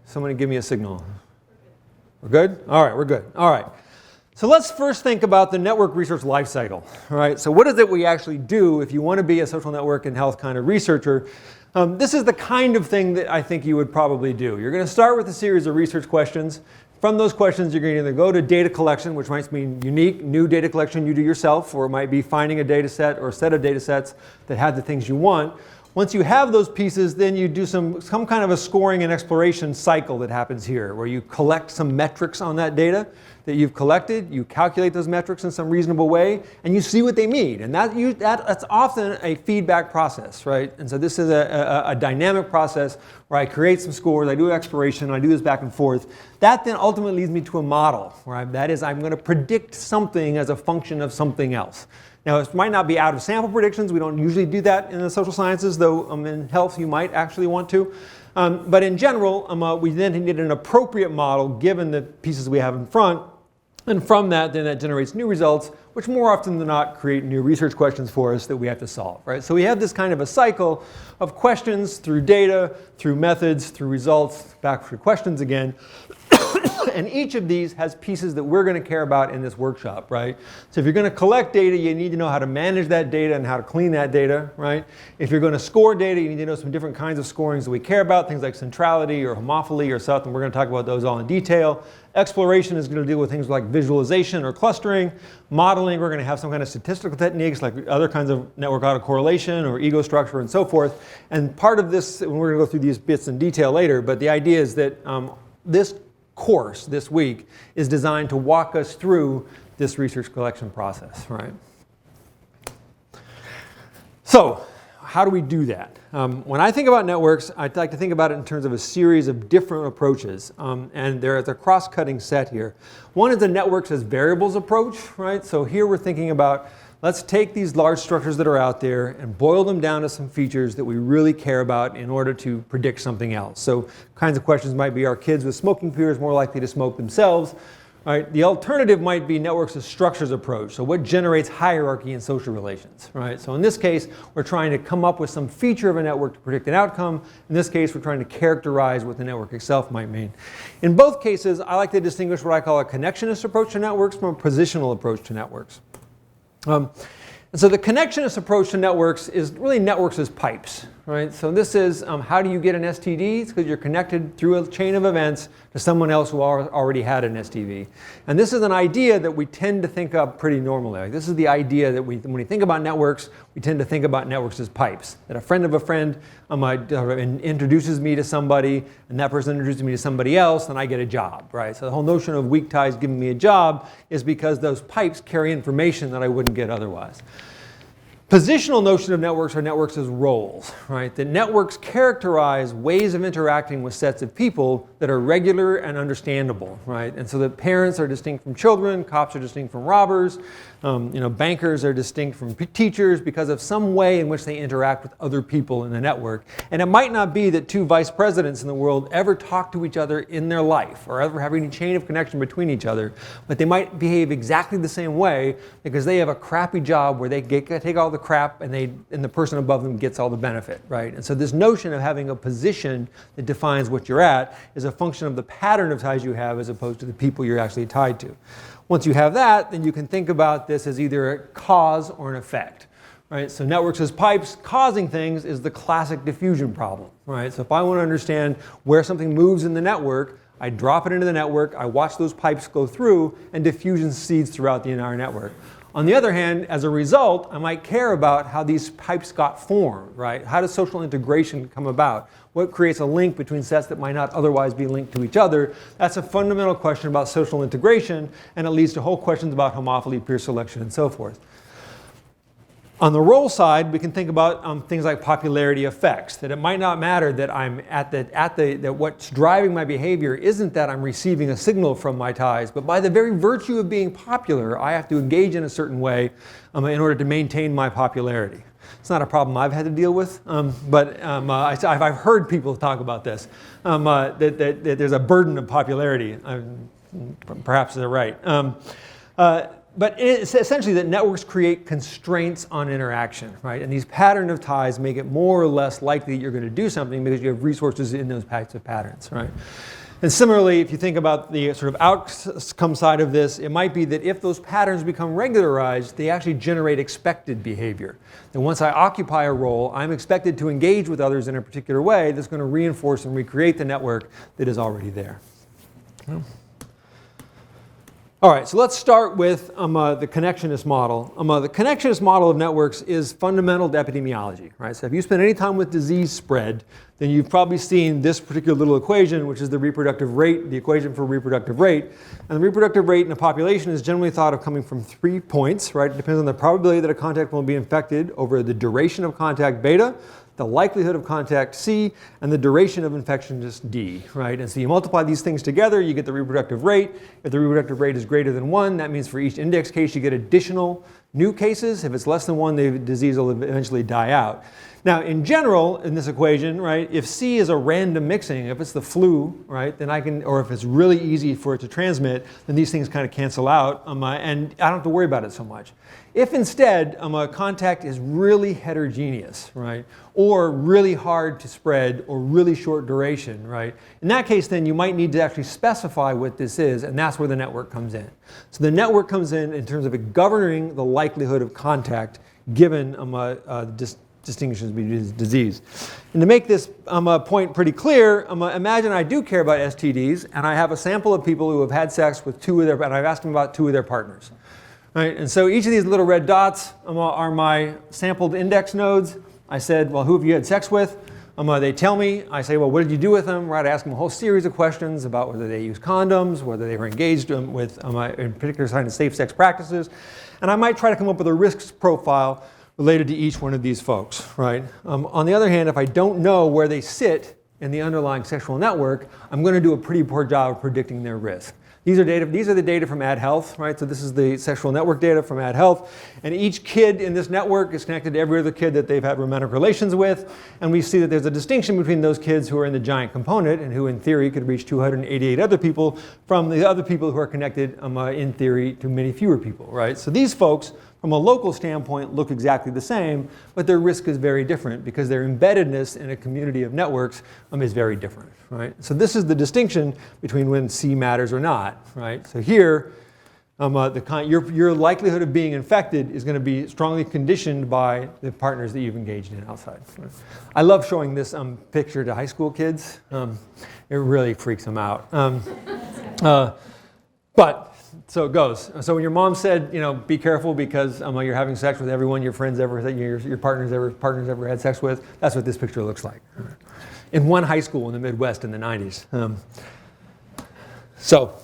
[SPEAKER 1] Somebody give me a signal. We're good? All right, we're good. All right. So let's first think about the network research lifecycle. All right, so what is it we actually do if you want to be a social network and health kind of researcher? This is the kind of thing that I think you would probably do. You're going to start with a series of research questions. From those questions, you're going to either go to data collection, which might mean unique, new data collection you do yourself, or it might be finding a data set or a set of data sets that have the things you want. Once you have those pieces, then you do some kind of a scoring and exploration cycle that happens here, where you collect some metrics on that data that you've collected, you calculate those metrics in some reasonable way, and you see what they mean. And that's often a feedback process, right? And so this is a dynamic process where I create some scores, I do exploration, I do this back and forth. That then ultimately leads me to a model, right? That is, I'm going to predict something as a function of something else. Now, it might not be out of sample predictions. We don't usually do that in the social sciences, though in health you might actually want to. But in general, we then need an appropriate model given the pieces we have in front. And from that, then that generates new results, which more often than not create new research questions for us that we have to solve, right? So we have this kind of a cycle of questions through data, through methods, through results, back through questions again. And each of these has pieces that we're going to care about in this workshop, right? So if you're going to collect data, you need to know how to manage that data and how to clean that data, right? If you're going to score data, you need to know some different kinds of scorings that we care about, things like centrality or homophily or something. We're going to talk about those all in detail. Exploration is going to deal with things like visualization or clustering. Modeling, we're going to have some kind of statistical techniques like other kinds of network autocorrelation or ego structure and so forth. And part of this, and we're going to go through these bits in detail later, but the idea is that this course this week is designed to walk us through this research collection process, right? So, how do we do that? When I think about networks, I like to think about it in terms of a series of different approaches, and there is a cross-cutting set here. One is the networks as variables approach, right? So here we're thinking about, let's take these large structures that are out there and boil them down to some features that we really care about in order to predict something else. So kinds of questions might be, are kids with smoking peers more likely to smoke themselves? Right? The alternative might be networks as structures approach. So what generates hierarchy in social relations, right? So in this case, we're trying to come up with some feature of a network to predict an outcome. In this case, we're trying to characterize what the network itself might mean. In both cases, I like to distinguish what I call a connectionist approach to networks from a positional approach to networks. And so the connectionist approach to networks is really networks as pipes, right? So this is how do you get an STD? It's because you're connected through a chain of events to someone else who already had an STD. And this is an idea that we tend to think of pretty normally. Like this is the idea that when we think about networks, we tend to think about networks as pipes. That a friend of a friend introduces me to somebody, and that person introduces me to somebody else, and I get a job, right? So the whole notion of weak ties giving me a job is because those pipes carry information that I wouldn't get otherwise. Positional notion of networks are networks as roles, right? The networks characterize ways of interacting with sets of people that are regular and understandable, right? And so that parents are distinct from children, cops are distinct from robbers, bankers are distinct from teachers because of some way in which they interact with other people in the network. And it might not be that two vice presidents in the world ever talk to each other in their life or ever have any chain of connection between each other, but they might behave exactly the same way because they have a crappy job where they take all the crap and the person above them gets all the benefit, right? And so this notion of having a position that defines what you're at is a function of the pattern of ties you have as opposed to the people you're actually tied to. Once you have that, then you can think about this as either a cause or an effect, right? So networks as pipes causing things is the classic diffusion problem, right? So if I want to understand where something moves in the network, I drop it into the network, I watch those pipes go through, and diffusion seeds throughout the entire network. On the other hand, as a result, I might care about how these pipes got formed, right? How does social integration come about? What creates a link between sets that might not otherwise be linked to each other? That's a fundamental question about social integration, and it leads to whole questions about homophily, peer selection, and so forth. On the role side, we can think about things like popularity effects, that it might not matter that I'm that what's driving my behavior isn't that I'm receiving a signal from my ties, but by the very virtue of being popular, I have to engage in a certain way in order to maintain my popularity. It's not a problem I've had to deal with, but I've heard people talk about this, that there's a burden of popularity. Perhaps they're right. But it's essentially that networks create constraints on interaction, right? And these pattern of ties make it more or less likely that you're going to do something because you have resources in those types of patterns, right? And similarly, if you think about the sort of outcome side of this, it might be that if those patterns become regularized, they actually generate expected behavior. That once I occupy a role, I'm expected to engage with others in a particular way that's going to reinforce and recreate the network that is already there. All right, so let's start with the connectionist model. The connectionist model of networks is fundamental to epidemiology, right? So if you spend any time with disease spread, then you've probably seen this particular little equation, which is the reproductive rate, the equation for reproductive rate. And the reproductive rate in a population is generally thought of coming from 3 points, right? It depends on the probability that a contact will be infected over the duration of contact beta, the likelihood of contact C, and the duration of infection just D, right? And so you multiply these things together, you get the reproductive rate. If the reproductive rate is greater than 1, that means for each index case you get additional new cases. If it's less than 1, the disease will eventually die out. Now, in general, in this equation, right, if C is a random mixing, if it's the flu, right, then I can, or if it's really easy for it to transmit, then these things kind of cancel out, and I don't have to worry about it so much. If instead a contact is really heterogeneous, right, or really hard to spread, or really short duration, right, in that case, then you might need to actually specify what this is, and that's where the network comes in. So the network comes in terms of it governing the likelihood of contact given distinctions between disease. And to make this point pretty clear, imagine I do care about STDs, and I have a sample of people who have had sex with and I've asked them about 2 of their partners. Right? And so each of these little red dots are my sampled index nodes. I said, well, who have you had sex with? They tell me. I say, well, what did you do with them? Right? I ask them a whole series of questions about whether they use condoms, whether they were engaged with, in particular, kind of safe sex practices. And I might try to come up with a risk profile related to each one of these folks, right? On the other hand, if I don't know where they sit in the underlying sexual network, I'm going to do a pretty poor job of predicting their risk. These are the data from AdHealth, right? So this is the sexual network data from AdHealth. And each kid in this network is connected to every other kid that they've had romantic relations with. And we see that there's a distinction between those kids who are in the giant component and who in theory could reach 288 other people from the other people who are connected in theory to many fewer people, right? So these folks, from a local standpoint, look exactly the same, but their risk is very different because their embeddedness in a community of networks is very different, right? So this is the distinction between when C matters or not, right? So here, your likelihood of being infected is going to be strongly conditioned by the partners that you've engaged in outside. I love showing this picture to high school kids. It really freaks them out. But so it goes. So when your mom said, be careful because you're having sex with everyone your friends ever, your partners ever had sex with, that's what this picture looks like. In one high school in the Midwest in the 90s. So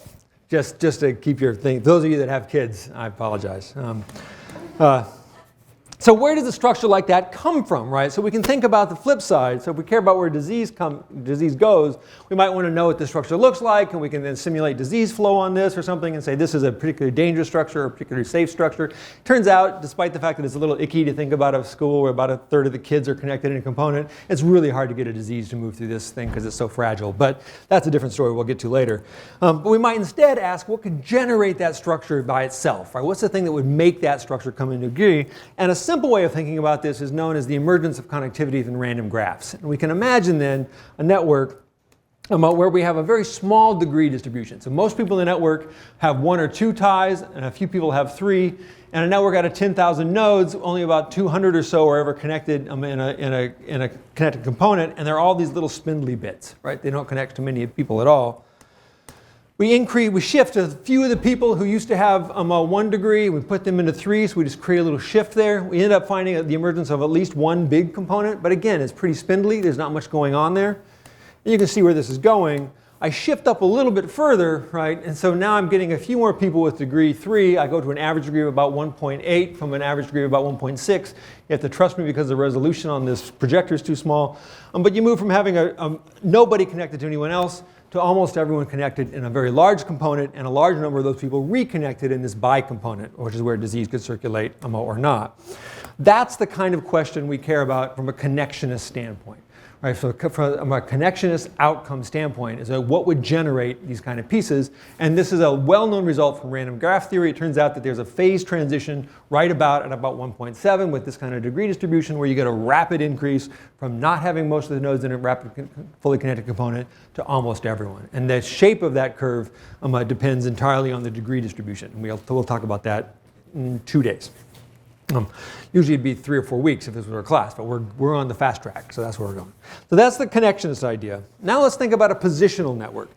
[SPEAKER 1] just to keep your thing, those of you that have kids, I apologize. So where does a structure like that come from, right? So we can think about the flip side. So if we care about where disease goes, we might want to know what the structure looks like, and we can then simulate disease flow on this or something and say this is a particularly dangerous structure or a particularly safe structure. Turns out, despite the fact that it's a little icky to think about a school where about 1/3 of the kids are connected in a component, it's really hard to get a disease to move through this thing because it's so fragile. But that's a different story we'll get to later. But we might instead ask what could generate that structure by itself, right? What's the thing that would make that structure come into degree? And a simple way of thinking about this is known as the emergence of connectivity in random graphs. And we can imagine then a network where we have a very small degree distribution. So most people in the network have 1 or 2 ties, and a few people have 3. And a network out of 10,000 nodes, only about 200 or so are ever connected in a connected component, and they're all these little spindly bits, right? They don't connect to many people at all. We shift a few of the people who used to have 1 degree, we put them into 3, so we just create a little shift there. We end up finding the emergence of at least 1 big component, but again, it's pretty spindly, there's not much going on there. And you can see where this is going. I shift up a little bit further, right, and so now I'm getting a few more people with degree 3. I go to an average degree of about 1.8 from an average degree of about 1.6. You have to trust me because the resolution on this projector is too small. But you move from having nobody connected to anyone else to almost everyone connected in a very large component, and a large number of those people reconnected in this bi-component, which is where disease could circulate or not. That's the kind of question we care about from a connectionist standpoint. Right, so from a connectionist outcome standpoint, is what would generate these kind of pieces. And this is a well-known result from random graph theory. It turns out that there's a phase transition right about at about 1.7 with this kind of degree distribution where you get a rapid increase from not having most of the nodes in a rapid, fully connected component to almost everyone. And the shape of that curve depends entirely on the degree distribution. And we'll talk about that in 2 days. Usually it'd be 3 or 4 weeks if this was our class, but we're on the fast track, so that's where we're going. So that's the connectionist idea. Now let's think about a positional network.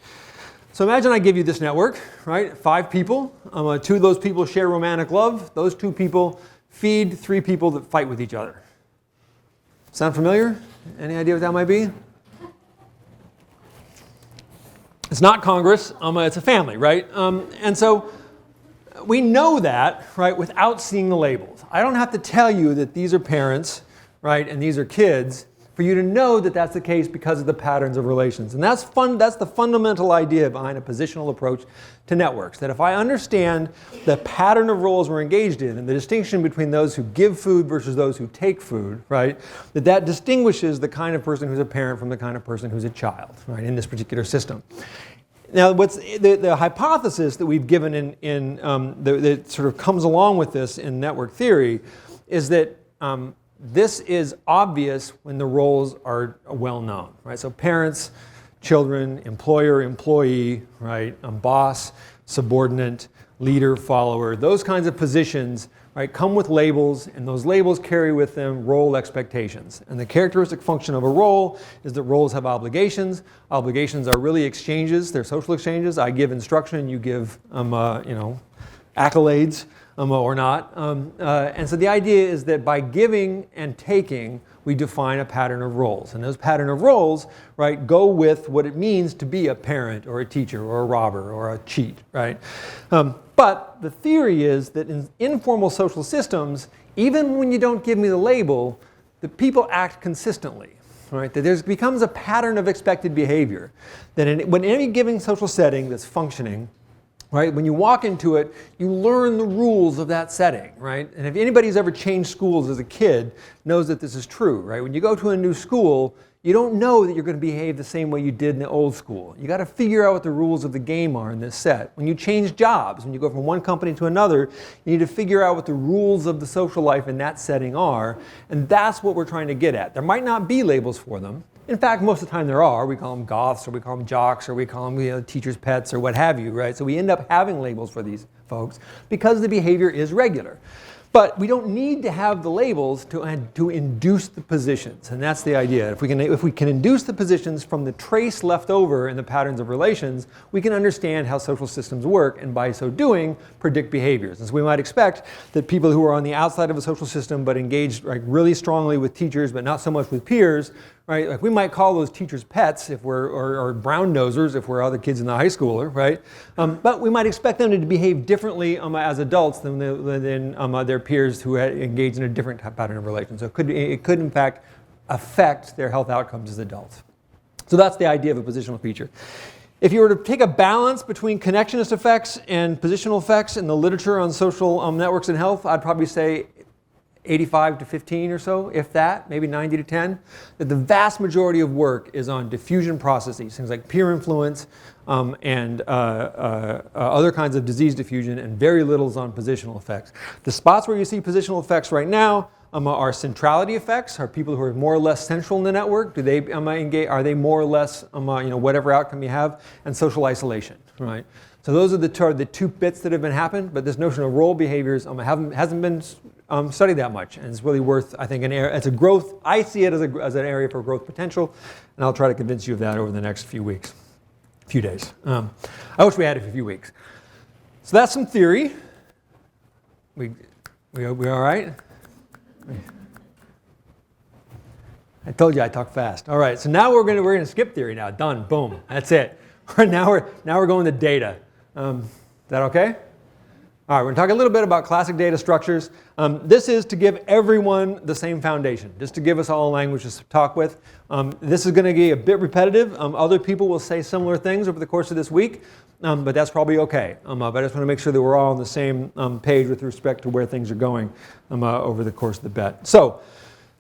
[SPEAKER 1] So imagine I give you this network, right? 5 people. 2 of those people share romantic love. Those 2 people feed 3 people that fight with each other. Sound familiar? Any idea what that might be? It's not Congress. It's a family, right? And so we know that, right, without seeing the labels. I don't have to tell you that these are parents, right, and these are kids. for you to know that that's the case because of the patterns of relations. And that's the fundamental idea behind a positional approach to networks, that if I understand the pattern of roles we're engaged in and the distinction between those who give food versus those who take food, right, that distinguishes the kind of person who's a parent from the kind of person who's a child, right, in this particular system. Now, what's the hypothesis that we've given that sort of comes along with this in network theory is that this is obvious when the roles are well known, right? So parents, children, employer, employee, right? Boss, subordinate, leader, follower, those kinds of positions, right, come with labels, and those labels carry with them role expectations. And the characteristic function of a role is that roles have obligations. Obligations are really exchanges. They're social exchanges. I give instruction, you give, accolades. Or not. And so the idea is that by giving and taking, we define a pattern of roles. And those pattern of roles, right, go with what it means to be a parent or a teacher or a robber or a cheat, right? But the theory is that in informal social systems, even when you don't give me the label, the people act consistently. Right? That there becomes a pattern of expected behavior. That when any given social setting that's functioning, right, when you walk into it, you learn the rules of that setting, right? And if anybody's ever changed schools as a kid knows that this is true, right? When you go to a new school, you don't know that you're going to behave the same way you did in the old school. You got to figure out what the rules of the game are in this set. When you change jobs, when you go from one company to another, you need to figure out what the rules of the social life in that setting are, and that's what we're trying to get at. There might not be labels for them. In fact, most of the time there are. We call them goths, or we call them jocks, or we call them teachers' pets, or what have you, right? So we end up having labels for these folks because the behavior is regular. But we don't need to have the labels to induce the positions, and that's the idea. If we can induce the positions from the trace left over in the patterns of relations, we can understand how social systems work, and by so doing, predict behaviors. And so we might expect that people who are on the outside of a social system but engaged really strongly with teachers but not so much with peers, right? Like we might call those teachers pets if or brown nosers if we're other kids in the high schooler, right? But we might expect them to behave differently as adults than their peers who had engaged in a different pattern of relations. So it could in fact affect their health outcomes as adults. So that's the idea of a positional feature. If you were to take a balance between connectionist effects and positional effects in the literature on social networks and health, I'd probably say 85 to 15 or so, if that, maybe 90 to 10, that the vast majority of work is on diffusion processes, things like peer influence and other kinds of disease diffusion, and very little is on positional effects. The spots where you see positional effects right now are centrality effects, are people who are more or less central in the network. Do they engage? Are they more or less, whatever outcome you have, and social isolation, right? So those are the two bits that have been happened, but this notion of role behaviors hasn't been studied that much, and it's really worth, I think, it's a growth. I see it as an area for growth potential, and I'll try to convince you of that over the next few days. I wish we had it for a few weeks. So that's some theory. We all right? I told you I talk fast. All right, so now we're gonna skip theory now. Done. Boom. That's it. Now we're going to data. Is that okay? All right, we're going to talk a little bit about classic data structures. This is to give everyone the same foundation, just to give us all a language to talk with. This is going to be a bit repetitive. Other people will say similar things over the course of this week, but that's probably okay. But I just want to make sure that we're all on the same page with respect to where things are going over the course of the bet. So,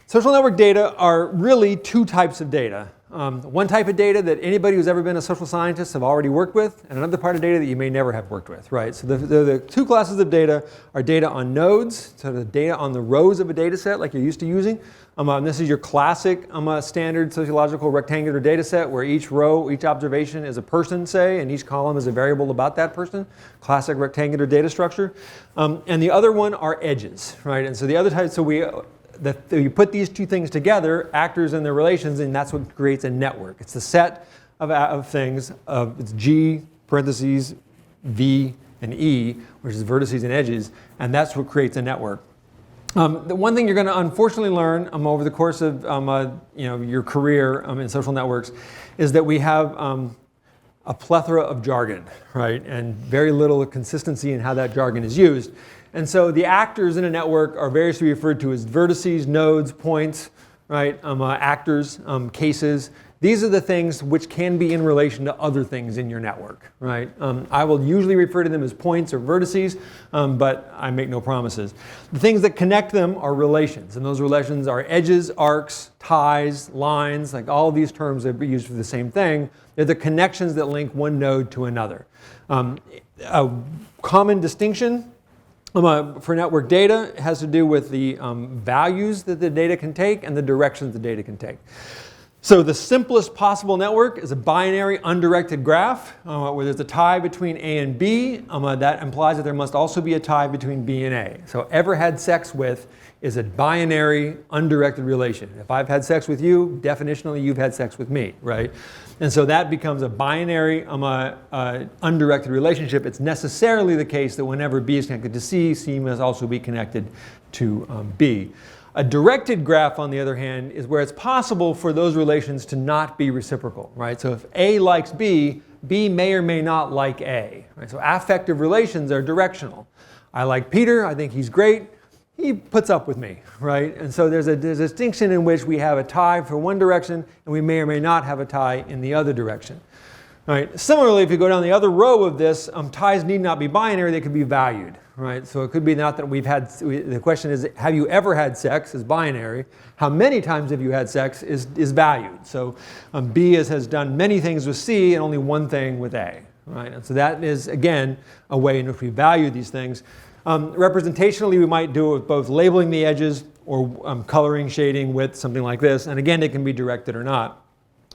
[SPEAKER 1] social network data are really two types of data. One type of data that anybody who's ever been a social scientist have already worked with, and another part of data that you may never have worked with, right? So the two classes of data are data on nodes, so the data on the rows of a data set like you're used to using. This is your classic standard sociological rectangular data set where each row, each observation is a person, say, and each column is a variable about that person. Classic rectangular data structure. And the other one are edges, right? And so the other type, you put these two things together, actors and their relations, and that's what creates a network. It's the set of things, it's G, parentheses, V, and E, which is vertices and edges, and that's what creates a network. The one thing you're going to unfortunately learn over the course of your career in social networks is that we have a plethora of jargon, right, and very little consistency in how that jargon is used. And so the actors in a network are variously referred to as vertices, nodes, points, right? Actors, cases. These are the things which can be in relation to other things in your network, right? I will usually refer to them as points or vertices, but I make no promises. The things that connect them are relations, and those relations are edges, arcs, ties, lines, like all of these terms that are used for the same thing. They're the connections that link one node to another. A common distinction for network data has to do with the values that the data can take and the directions the data can take. So the simplest possible network is a binary undirected graph where there's a tie between A and B. That implies that there must also be a tie between B and A. So ever had sex with is a binary undirected relation. If I've had sex with you, definitionally you've had sex with me, right? And so that becomes a binary undirected relationship. It's necessarily the case that whenever B is connected to C, C must also be connected to B. A directed graph, on the other hand, is where it's possible for those relations to not be reciprocal, right? So if A likes B, B may or may not like A, right? So affective relations are directional. I like Peter, I think he's great, he puts up with me, right? And so there's a distinction in which we have a tie for one direction, and we may or may not have a tie in the other direction. Right. Similarly, if you go down the other row of this, ties need not be binary, they could be valued. Right? So it could be not that the question is, have you ever had sex is binary. How many times have you had sex is valued. So B has done many things with C and only one thing with A. Right? And so that is, again, a way in which we value these things. Representationally, we might do it with both labeling the edges or coloring, shading with something like this. And again, it can be directed or not.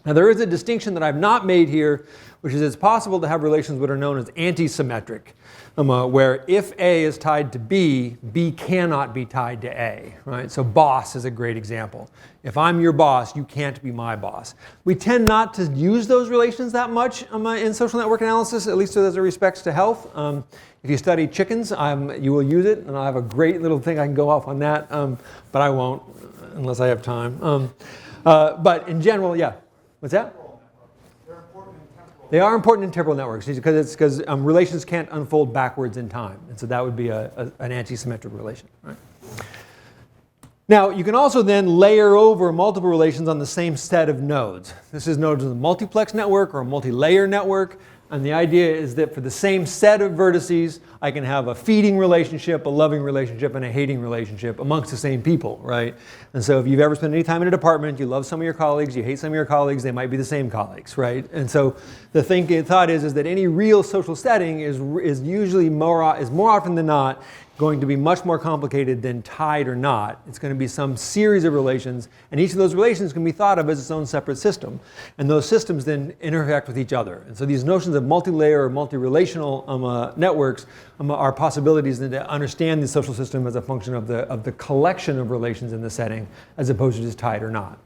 [SPEAKER 1] Now there is a distinction that I've not made here, which is it's possible to have relations that are known as anti-symmetric, where if A is tied to B, B cannot be tied to A, right? So boss is a great example. If I'm your boss, you can't be my boss. We tend not to use those relations that much in social network analysis, at least as it respects to health. If you study chickens, you will use it, and I have a great little thing I can go off on that, but I won't unless I have time. But in general, yeah. What's that? They are important in temporal networks because relations can't unfold backwards in time. And so that would be an anti-symmetric relation. Right? Now, you can also then layer over multiple relations on the same set of nodes. This is known as a multiplex network or a multi-layer network. And the idea is that for the same set of vertices, I can have a feeding relationship, a loving relationship, and a hating relationship amongst the same people, right? And so if you've ever spent any time in a department, you love some of your colleagues, you hate some of your colleagues, they might be the same colleagues, right? And so the thought is that any real social setting is usually more often than not going to be much more complicated than tied or not. It's going to be some series of relations, and each of those relations can be thought of as its own separate system. And those systems then interact with each other. And so these notions of multi-layer or multi-relational networks are possibilities to understand the social system as a function of the collection of relations in the setting, as opposed to just tied or not.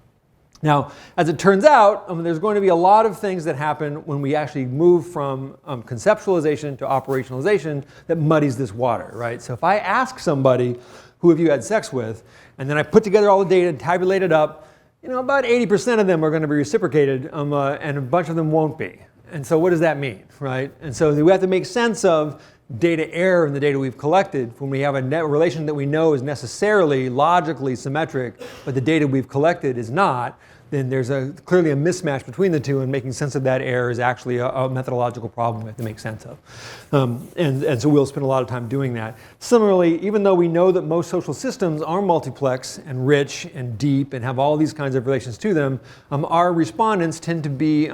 [SPEAKER 1] Now, as it turns out, there's going to be a lot of things that happen when we actually move from conceptualization to operationalization that muddies this water, right? So if I ask somebody, who have you had sex with, and then I put together all the data and tabulate it up, about 80% of them are going to be reciprocated, and a bunch of them won't be. And so what does that mean, right? And so we have to make sense of data error in the data we've collected when we have a net relation that we know is necessarily logically symmetric, but the data we've collected is not. Then there's clearly a mismatch between the two, and making sense of that error is actually a methodological problem we have to make sense of. And so we'll spend a lot of time doing that. Similarly, even though we know that most social systems are multiplex and rich and deep and have all these kinds of relations to them, our respondents tend to be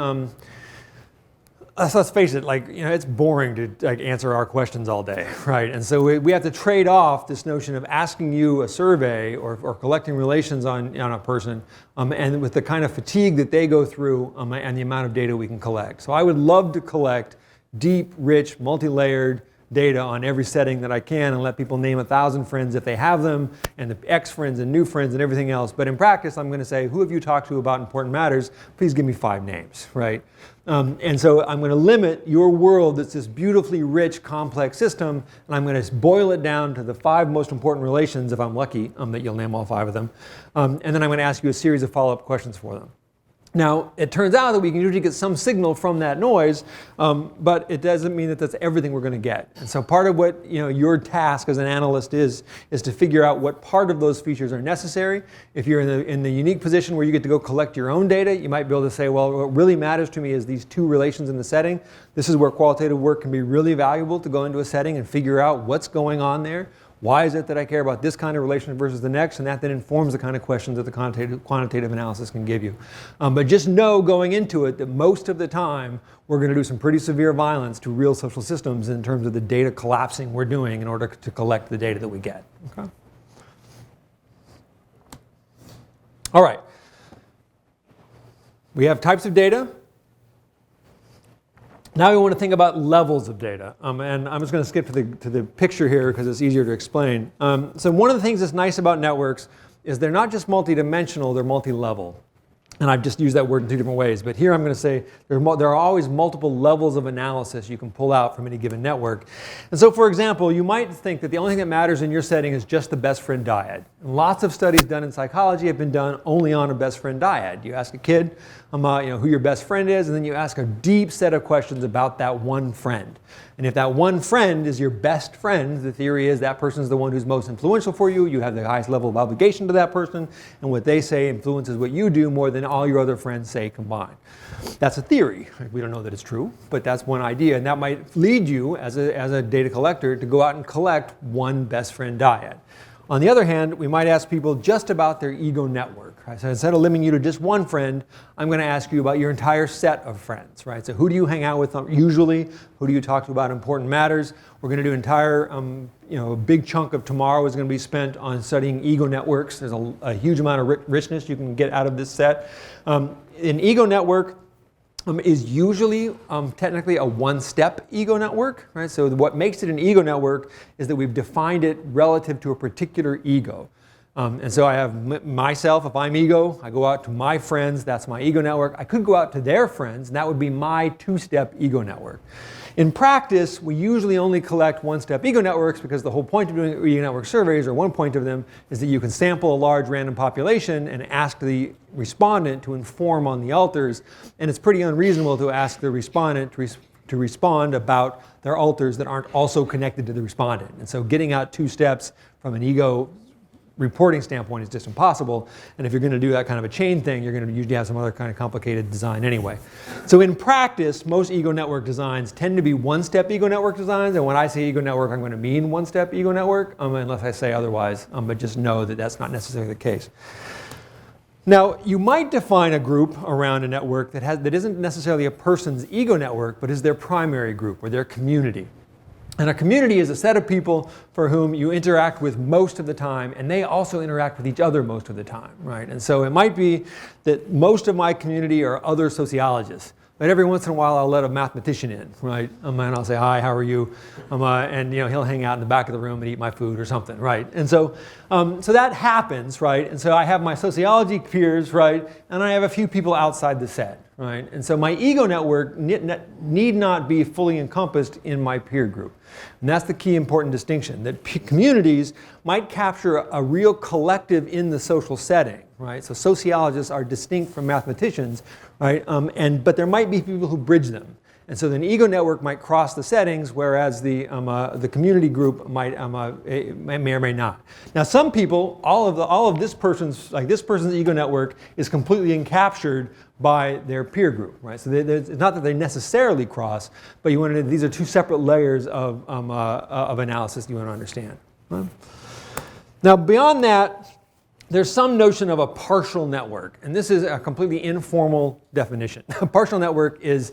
[SPEAKER 1] let's face it, it's boring to answer our questions all day, right? And so we have to trade off this notion of asking you a survey or collecting relations on a person and with the kind of fatigue that they go through and the amount of data we can collect. So I would love to collect deep, rich, multi-layered data on every setting that I can and let people name 1,000 friends if they have them, and the ex-friends and new friends and everything else. But in practice, I'm going to say, who have you talked to about important matters? Please give me 5 names, right? And so I'm going to limit your world that's this beautifully rich, complex system, and I'm going to boil it down to the 5 most important relations, if I'm lucky, that you'll name all 5 of them. And then I'm going to ask you a series of follow-up questions for them. Now, it turns out that we can usually get some signal from that noise, but it doesn't mean that that's everything we're going to get. And so part of what your task as an analyst is to figure out what part of those features are necessary. If you're in the unique position where you get to go collect your own data, you might be able to say, well, what really matters to me is these two relations in the setting. This is where qualitative work can be really valuable, to go into a setting and figure out what's going on there. Why is it that I care about this kind of relation versus the next? And that then informs the kind of questions that the quantitative analysis can give you. But just know going into it that most of the time we're going to do some pretty severe violence to real social systems in terms of the data collapsing we're doing in order to collect the data that we get. Okay? All right. We have types of data. Now we want to think about levels of data, and I'm just going to skip to the picture here because it's easier to explain. So one of the things that's nice about networks is they're not just multidimensional, they're multi-level. And I've just used that word in two different ways, but here I'm going to say there are always multiple levels of analysis you can pull out from any given network. And so, for example, you might think that the only thing that matters in your setting is just the best friend dyad. And lots of studies done in psychology have been done only on a best friend dyad. You ask a kid who your best friend is, and then you ask a deep set of questions about that one friend. And if that one friend is your best friend, the theory is that person is the one who's most influential for you. You have the highest level of obligation to that person, and what they say influences what you do more than all your other friends say combined. That's a theory. We don't know that it's true, but that's one idea, and that might lead you as a data collector to go out and collect one best friend dyad. On the other hand, we might ask people just about their ego network. Right? So instead of limiting you to just one friend, I'm going to ask you about your entire set of friends. Right? So who do you hang out with usually? Who do you talk to about important matters? We're going to do an entire, a big chunk of tomorrow is going to be spent on studying ego networks. There's a huge amount of richness you can get out of this set. An ego network is usually technically a one-step ego network, right? So what makes it an ego network is that we've defined it relative to a particular ego. And so I have myself, if I'm ego, I go out to my friends, that's my ego network. I could go out to their friends, and that would be my two-step ego network. In practice, we usually only collect one-step ego networks because the whole point of doing ego network surveys, or one point of them, is that you can sample a large random population and ask the respondent to inform on the alters. And it's pretty unreasonable to ask the respondent to respond about their alters that aren't also connected to the respondent. And so getting out two steps from an ego reporting standpoint is just impossible. And if you're going to do that kind of a chain thing, you're going to usually have some other kind of complicated design anyway. So in practice, most ego network designs tend to be one-step ego network designs. And when I say ego network, I'm going to mean one-step ego network, unless I say otherwise. But just know that that's not necessarily the case. Now, you might define a group around a network that isn't necessarily a person's ego network, but is their primary group or their community. And a community is a set of people for whom you interact with most of the time, and they also interact with each other most of the time, right? And so it might be that most of my community are other sociologists, but every once in a while I'll let a mathematician in, right? And I'll say, hi, how are you? And he'll hang out in the back of the room and eat my food or something, right? And so that happens, right? And so I have my sociology peers, right? And I have a few people outside the set, right? And so my ego network need not be fully encompassed in my peer group. And that's the key important distinction, that communities might capture a real collective in the social setting, right? So sociologists are distinct from mathematicians, right? But there might be people who bridge them. And so an ego network might cross the settings, whereas the community group may or may not. Now, some people, all of this person's ego network is completely encaptured by their peer group, right? So it's not that they necessarily cross, but these are two separate layers of analysis you want to understand. Right? Now, beyond that, there's some notion of a partial network, and this is a completely informal definition. A partial network is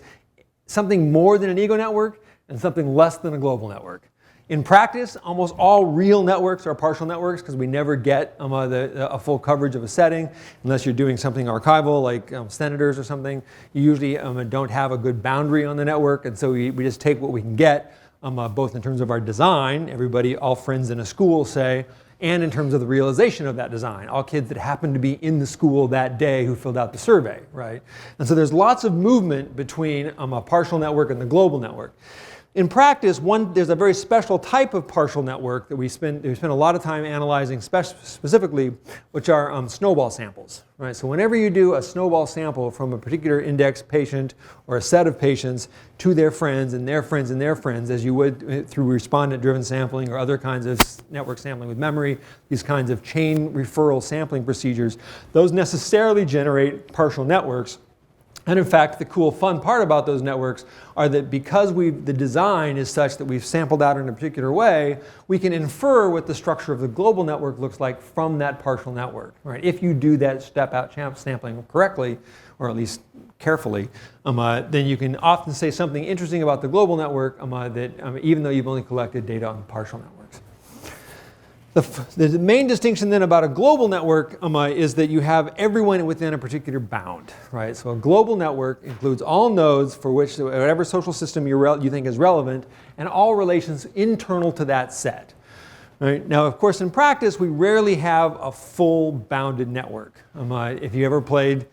[SPEAKER 1] something more than an ego network and something less than a global network. In practice, almost all real networks are partial networks because we never get a full coverage of a setting unless you're doing something archival like senators or something. You usually don't have a good boundary on the network, and so we just take what we can get, both in terms of our design, all friends in a school say, and in terms of the realization of that design, all kids that happen to be in the school that day who filled out the survey, right? And so there's lots of movement between a partial network and the global network. In practice, there's a very special type of partial network that we spend a lot of time analyzing specifically, which are snowball samples. Right? So whenever you do a snowball sample from a particular index patient or a set of patients to their friends and their friends and their friends, as you would through respondent-driven sampling or other kinds of network sampling with memory, these kinds of chain referral sampling procedures, those necessarily generate partial networks. And in fact, the cool, fun part about those networks are that because the design is such that we've sampled out in a particular way, we can infer what the structure of the global network looks like from that partial network. Right? If you do that step-out sampling correctly, or at least carefully, then you can often say something interesting about the global network even though you've only collected data on the partial networks. The main distinction then about a global network is that you have everyone within a particular bound, right? So a global network includes all nodes for which whatever social system you think is relevant and all relations internal to that set. Right? Now, of course, in practice, we rarely have a full bounded network. If you ever played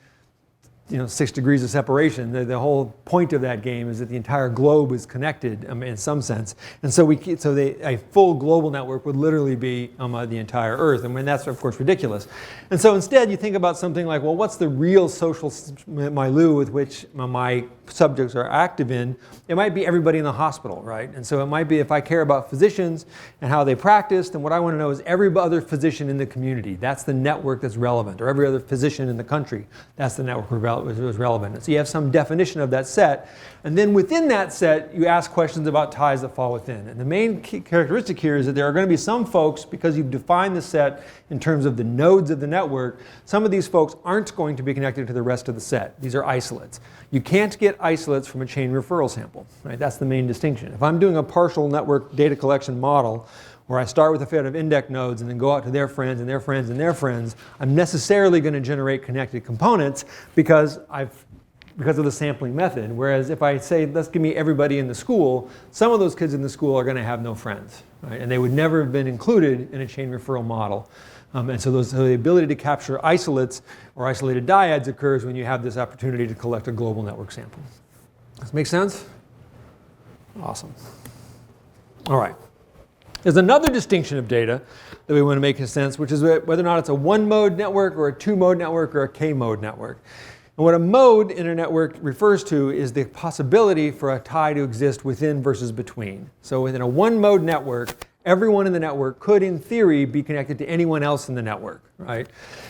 [SPEAKER 1] 6 degrees of separation. The whole point of that game is that the entire globe is connected in some sense. And so a full global network would literally be the entire Earth. And that's, of course, ridiculous. And so instead, you think about something like, well, what's the real social milieu with which my subjects are active in? It might be everybody in the hospital, right? And so it might be if I care about physicians and how they practice, then what I want to know is every other physician in the community. That's the network that's relevant. Or every other physician in the country. That's the network was relevant. And so you have some definition of that set. And then within that set, you ask questions about ties that fall within. And the main key characteristic here is that there are going to be some folks, because you've defined the set in terms of the nodes of the network, some of these folks aren't going to be connected to the rest of the set. These are isolates. You can't get isolates from a chain referral sample. Right? That's the main distinction. If I'm doing a partial network data collection model, where I start with a set of index nodes and then go out to their friends and their friends and their friends, I'm necessarily going to generate connected components because of the sampling method. Whereas if I say, let's give me everybody in the school, some of those kids in the school are going to have no friends. Right? And they would never have been included in a chain referral model. And so the ability to capture isolates or isolated dyads occurs when you have this opportunity to collect a global network sample. Does this make sense? Awesome. All right. There's another distinction of data that we want to make sense, which is whether or not it's a one-mode network or a two-mode network or a k-mode network. And what a mode in a network refers to is the possibility for a tie to exist within versus between. So within a one-mode network, everyone in the network could, in theory, be connected to anyone else in the network, right?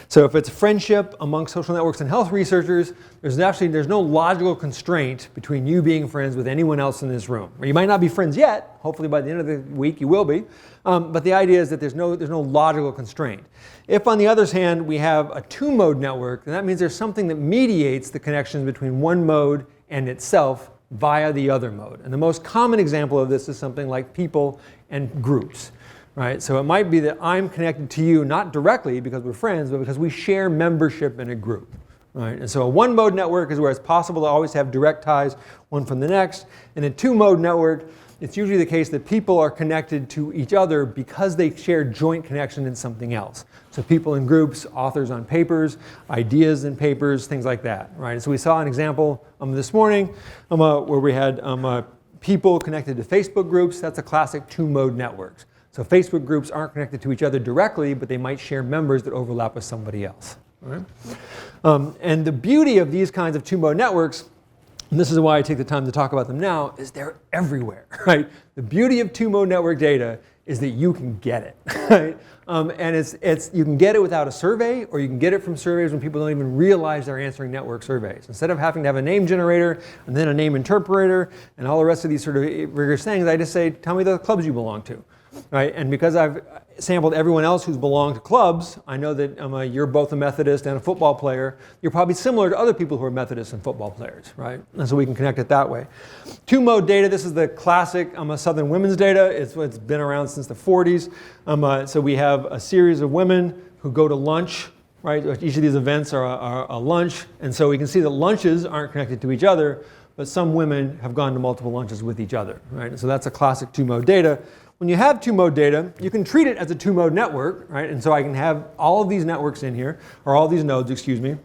[SPEAKER 1] So if it's friendship among social networks and health researchers, there's no logical constraint between you being friends with anyone else in this room. Or you might not be friends yet. Hopefully by the end of the week you will be. But the idea is that there's no logical constraint. If, on the other hand, we have a two-mode network, then that means there's something that mediates the connections between one mode and itself via the other mode. And the most common example of this is something like people and groups. Right? So it might be that I'm connected to you not directly because we're friends, but because we share membership in a group. Right? And so a one-mode network is where it's possible to always have direct ties one from the next. In a two-mode network, it's usually the case that people are connected to each other because they share joint connection in something else. So people in groups, authors on papers, ideas in papers, things like that. Right? And so we saw an example this morning where we had people connected to Facebook groups. That's a classic two-mode network. So Facebook groups aren't connected to each other directly, but they might share members that overlap with somebody else. Right? And the beauty of these kinds of two-mode networks, and this is why I take the time to talk about them now, is they're everywhere. Right? The beauty of two-mode network data is that you can get it. Right? And you can get it without a survey, or you can get it from surveys when people don't even realize they're answering network surveys. Instead of having to have a name generator and then a name interpreter and all the rest of these sort of rigorous things, I just say, tell me the clubs you belong to. Right? And because I've sampled everyone else who's belonged to clubs, I know that you're both a Methodist and a football player. You're probably similar to other people who are Methodists and football players, right? And so we can connect it that way. Two-mode data, this is the classic Southern women's data. It's been around since the 40s. So we have a series of women who go to lunch, right? Each of these events are a lunch. And so we can see that lunches aren't connected to each other, but some women have gone to multiple lunches with each other, right? And so that's a classic two-mode data. When you have two-mode data, you can treat it as a two-mode network, right? And so I can have all of these networks in here, or all these nodes, excuse me.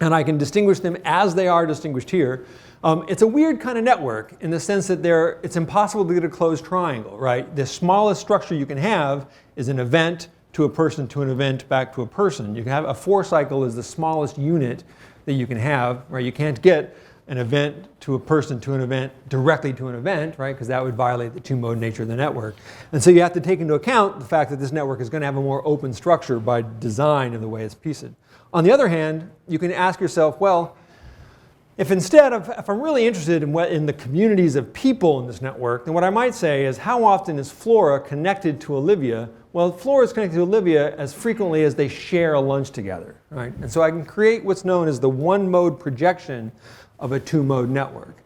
[SPEAKER 1] and I can distinguish them as they are distinguished here. It's a weird kind of network in the sense that it's impossible to get a closed triangle, right? The smallest structure you can have is an event to a person to an event back to a person. You can have a 4 cycle is the smallest unit that you can have, right? You can't get an event to a person to an event directly to an event, right? Because that would violate the 2-mode nature of the network. And so you have to take into account the fact that this network is going to have a more open structure by design of the way it's pieced. On the other hand, you can ask yourself, well, if I'm really interested in the communities of people in this network, then what I might say is, how often is Flora connected to Olivia? Well, Flora is connected to Olivia as frequently as they share a lunch together, right? And so I can create what's known as the 1-mode projection of a 2-mode network.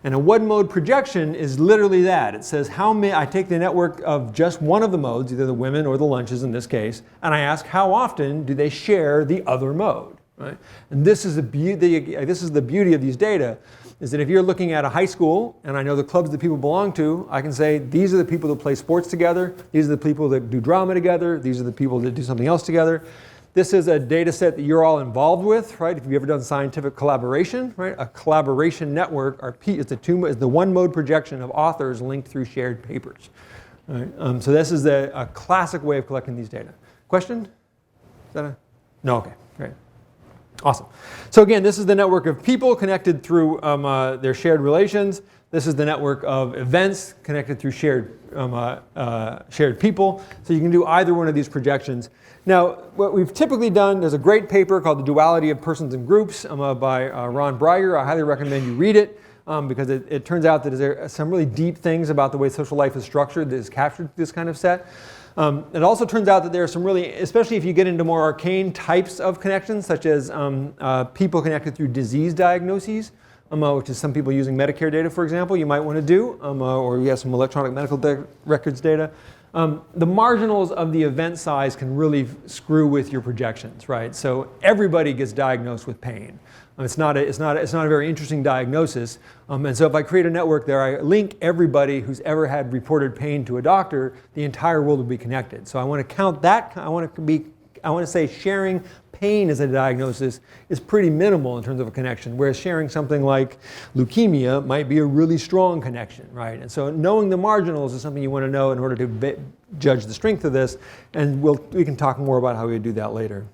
[SPEAKER 1] And a 1-mode projection is literally that. It says I take the network of just one of the modes, either the women or the lunches in this case, and I ask how often do they share the other mode. Right? And this is the beauty of these data, is that if you're looking at a high school and I know the clubs that people belong to, I can say these are the people that play sports together, these are the people that do drama together, these are the people that do something else together. This is a data set that you're all involved with, right? If you've ever done scientific collaboration, right? A collaboration network is the 1-mode projection of authors linked through shared papers. Right? So this is a classic way of collecting these data. Question? No, okay, great. Awesome. So again, this is the network of people connected through their shared relations. This is the network of events connected through shared people. So you can do either one of these projections. Now, what we've typically done, there's a great paper called The Duality of Persons and Groups by Ron Breiger. I highly recommend you read it because it turns out that there are some really deep things about the way social life is structured that is captured through this kind of set. It also turns out that there are some really, especially if you get into more arcane types of connections, such as people connected through disease diagnoses, which is some people using Medicare data, for example, you might want to do, or you have some electronic medical records data. The marginals of the event size can really screw with your projections, right? So everybody gets diagnosed with pain. It's not a very interesting diagnosis. And so if I create a network there, I link everybody who's ever had reported pain to a doctor, the entire world will be connected. So I want to count that. I want to say sharing pain as a diagnosis is pretty minimal in terms of a connection, whereas sharing something like leukemia might be a really strong connection, right? And so knowing the marginals is something you want to know in order to judge the strength of this, and we can talk more about how we do that later.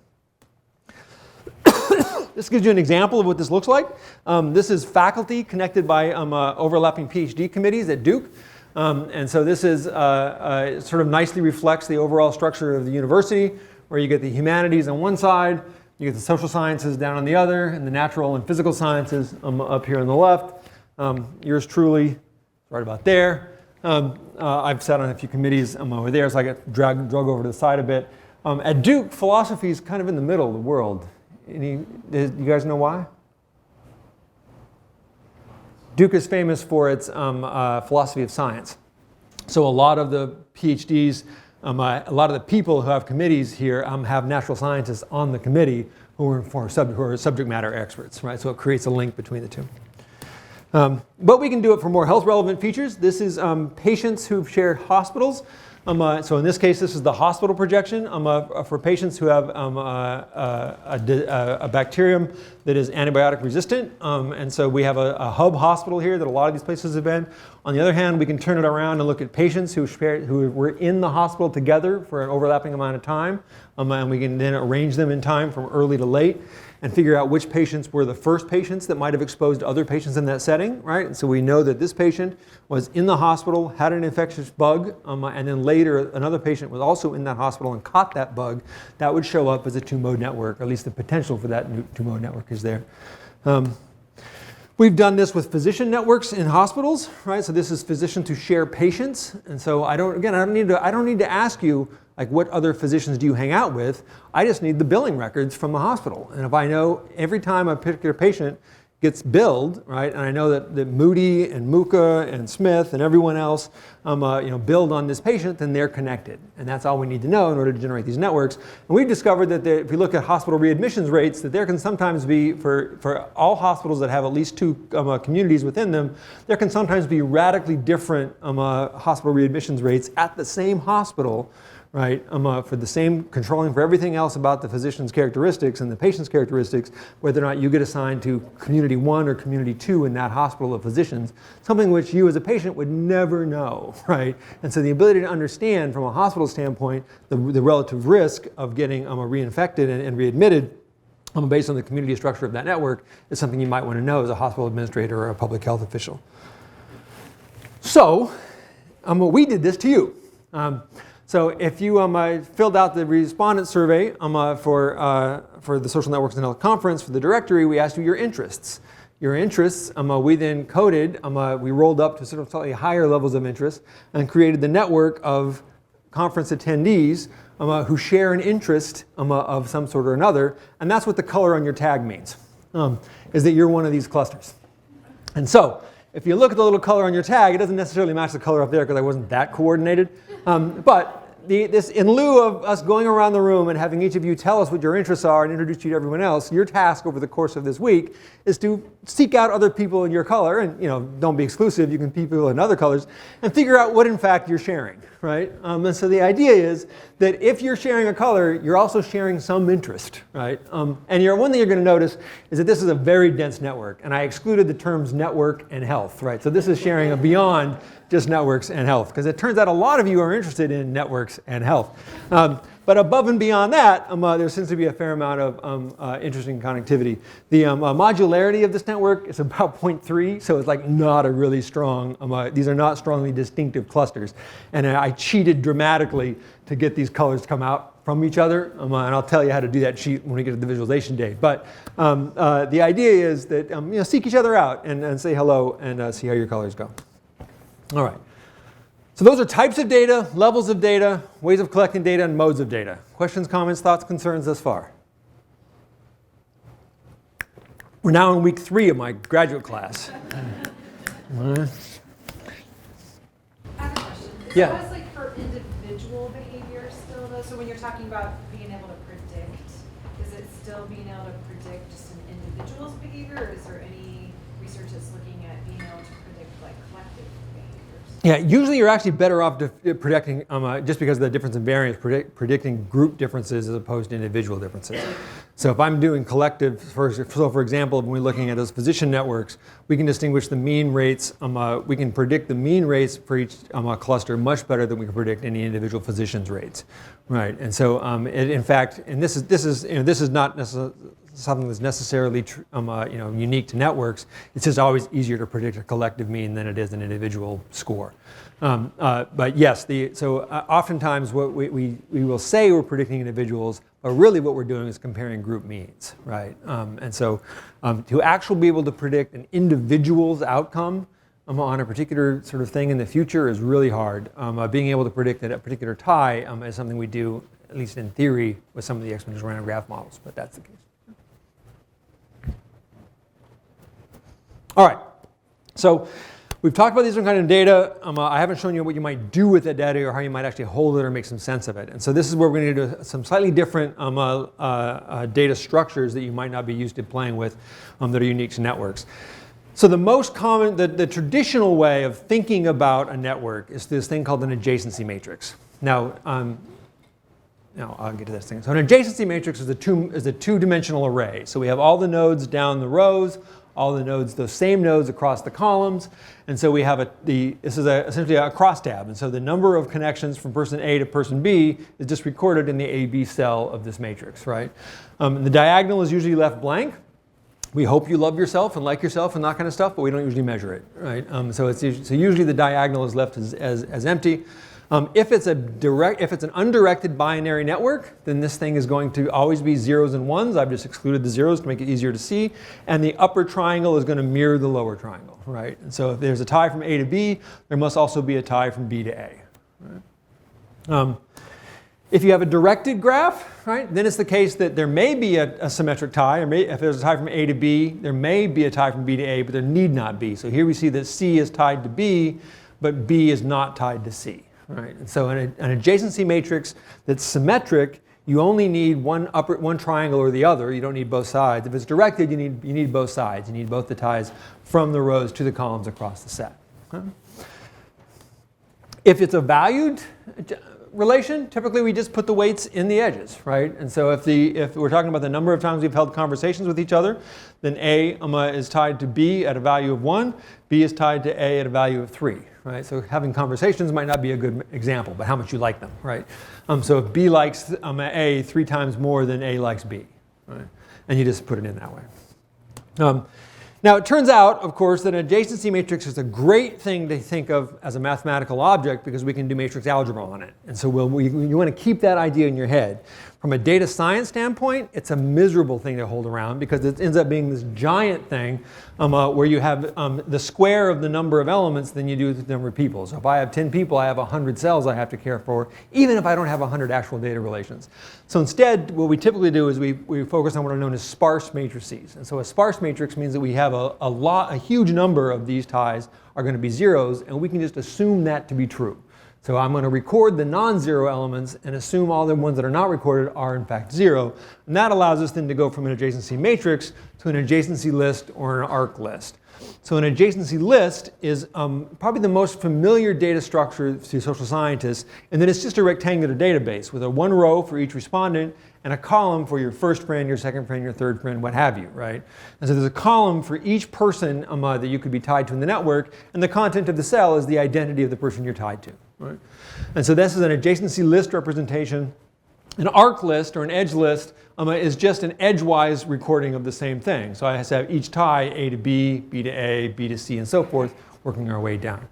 [SPEAKER 1] This gives you an example of what this looks like. This is faculty connected by overlapping PhD committees at Duke. And so this is sort of nicely reflects the overall structure of the university, where you get the humanities on one side, you get the social sciences down on the other, and the natural and physical sciences up here on the left. Yours truly, right about there. I've sat on a few committees over there, so I get dragged over to the side a bit. At Duke, philosophy is kind of in the middle of the world. You guys know why? Duke is famous for its philosophy of science. So a lot of the PhDs, a lot of the people who have committees here have natural scientists on the committee who are subject matter experts, right? So it creates a link between the two. But we can do it for more health relevant features. This is patients who've shared hospitals. So in this case, this is the hospital projection for patients who have a bacterium that is antibiotic resistant. And so we have a hub hospital here that a lot of these places have been. On the other hand, we can turn it around and look at patients who were in the hospital together for an overlapping amount of time. And we can then arrange them in time from early to late and figure out which patients were the first patients that might have exposed other patients in that setting, right? And so we know that this patient was in the hospital, had an infectious bug, and then later another patient was also in that hospital and caught that bug. That would show up as a 2-mode network, or at least the potential for that 2-mode network is there. We've done this with physician networks in hospitals, right? So this is physicians who share patients. And so I don't need to ask you, like, what other physicians do you hang out with? I just need the billing records from the hospital. And if I know every time a particular patient gets billed, right, and I know that Moody and Muka and Smith and everyone else billed on this patient, then they're connected. And that's all we need to know in order to generate these networks. And we've discovered that if we look at hospital readmissions rates, that there can sometimes be, for all hospitals that have at least 2 communities within them, there can sometimes be radically different hospital readmissions rates at the same hospital, right, for the same controlling for everything else about the physician's characteristics and the patient's characteristics, whether or not you get assigned to community 1 or community 2 in that hospital of physicians, something which you as a patient would never know, right? And so the ability to understand from a hospital standpoint the relative risk of getting reinfected and readmitted based on the community structure of that network is something you might want to know as a hospital administrator or a public health official. So we did this to you. So if you filled out the respondent survey for the Social Networks and Health Conference for the directory, we asked you your interests. Your interests, we then coded, we rolled up to sort of slightly higher levels of interest and created the network of conference attendees who share an interest of some sort or another. And that's what the color on your tag means, is that you're one of these clusters. And so if you look at the little color on your tag, it doesn't necessarily match the color up there because I wasn't that coordinated. But this, in lieu of us going around the room and having each of you tell us what your interests are and introduce you to everyone else, your task over the course of this week is to seek out other people in your color, and don't be exclusive, you can people in other colors, and figure out what in fact you're sharing, right? And so the idea is that if you're sharing a color, you're also sharing some interest, right? And one thing you're going to notice is that this is a very dense network, and I excluded the terms network and health, right? So this is sharing beyond just networks and health, because it turns out a lot of you are interested in networks and health. But above and beyond that, there seems to be a fair amount of interesting connectivity. The modularity of this network is about 0.3, so it's like not a really strong, these are not strongly distinctive clusters. And I cheated dramatically to get these colors to come out from each other, and I'll tell you how to do that cheat when we get to the visualization day. But the idea is that seek each other out and say hello and see how your colors go. All right. So those are types of data, levels of data, ways of collecting data, and modes of data. Questions, comments, thoughts, concerns thus far? We're now in week 3 of my graduate class.
[SPEAKER 2] I have a question.
[SPEAKER 1] Yeah.
[SPEAKER 2] So what's like for individual behavior still though? So when you're talking about being able to predict, is it still being able to predict just an individual's behavior, or is there any research that's looking at being able to predict like collective behaviors?
[SPEAKER 1] Yeah, usually you're actually better off predicting, just because of the difference in variance, predicting group differences as opposed to individual differences. So if I'm doing collective, for example, when we're looking at those physician networks, we can distinguish the mean rates, we can predict the mean rates for each cluster much better than we can predict any individual physician's rates, right? And so, in fact, and this is not necessarily something that's necessarily unique to networks. It's just always easier to predict a collective mean than it is an individual score. But yes, oftentimes what we will say we're predicting individuals, but really what we're doing is comparing group means, right? And so to actually be able to predict an individual's outcome on a particular sort of thing in the future is really hard. Being able to predict that a particular tie is something we do, at least in theory, with some of the exponential random graph models, but that's the case. All right, so we've talked about these different kinds of data. I haven't shown you what you might do with that data or how you might actually hold it or make some sense of it. And so this is where we're going to do some slightly different data structures that you might not be used to playing with that are unique to networks. So the most common, the traditional way of thinking about a network is this thing called an adjacency matrix. Now I'll get to this thing. So an adjacency matrix is a two-dimensional array. So we have all the nodes down the rows, all the nodes, those same nodes across the columns. And so we have this is essentially a crosstab. And so the number of connections from person A to person B is just recorded in the AB cell of this matrix, right? The diagonal is usually left blank. We hope you love yourself and like yourself and that kind of stuff, but we don't usually measure it, right? So usually the diagonal is left as empty. If it's an undirected binary network, then this thing is going to always be zeros and ones. I've just excluded the zeros to make it easier to see. And the upper triangle is going to mirror the lower triangle, right? And so if there's a tie from A to B, there must also be a tie from B to A. Right? If you have a directed graph, right, then it's the case that there may be a symmetric tie. If there's a tie from A to B, there may be a tie from B to A, but there need not be. So here we see that C is tied to B, but B is not tied to C. Right. And so in an adjacency matrix that's symmetric, you only need one triangle or the other. You don't need both sides. If it's directed, you need both sides. You need both the ties from the rows to the columns across the set. Okay. If it's a valued relation, typically we just put the weights in the edges, right? And so if we're talking about the number of times we've held conversations with each other, then A is tied to B at a value of 1, B is tied to A at a value of 3, right? So having conversations might not be a good example, but how much you like them, right? So if B likes A 3 times more than A likes B, right? And you just put it in that way. Now, it turns out, of course, that an adjacency matrix is a great thing to think of as a mathematical object because we can do matrix algebra on it. And so you want to keep that idea in your head. From a data science standpoint, it's a miserable thing to hold around because it ends up being this giant thing where you have the square of the number of elements than you do the number of people. So if I have 10 people, I have 100 cells I have to care for, even if I don't have 100 actual data relations. So instead, what we typically do is we focus on what are known as sparse matrices. And so a sparse matrix means that we have a huge number of these ties are going to be zeros, and we can just assume that to be true. So I'm going to record the non-zero elements and assume all the ones that are not recorded are in fact 0. And that allows us then to go from an adjacency matrix to an adjacency list or an arc list. So an adjacency list is probably the most familiar data structure to social scientists, and then it's just a rectangular database with a 1 row for each respondent and a column for your first friend, your second friend, your third friend, what have you, right? And so there's a column for each person that you could be tied to in the network, and the content of the cell is the identity of the person you're tied to, right? And so this is an adjacency list representation. An arc list or an edge list is just an edgewise recording of the same thing. So I have each tie A to B, B to A, B to C, and so forth, working our way down.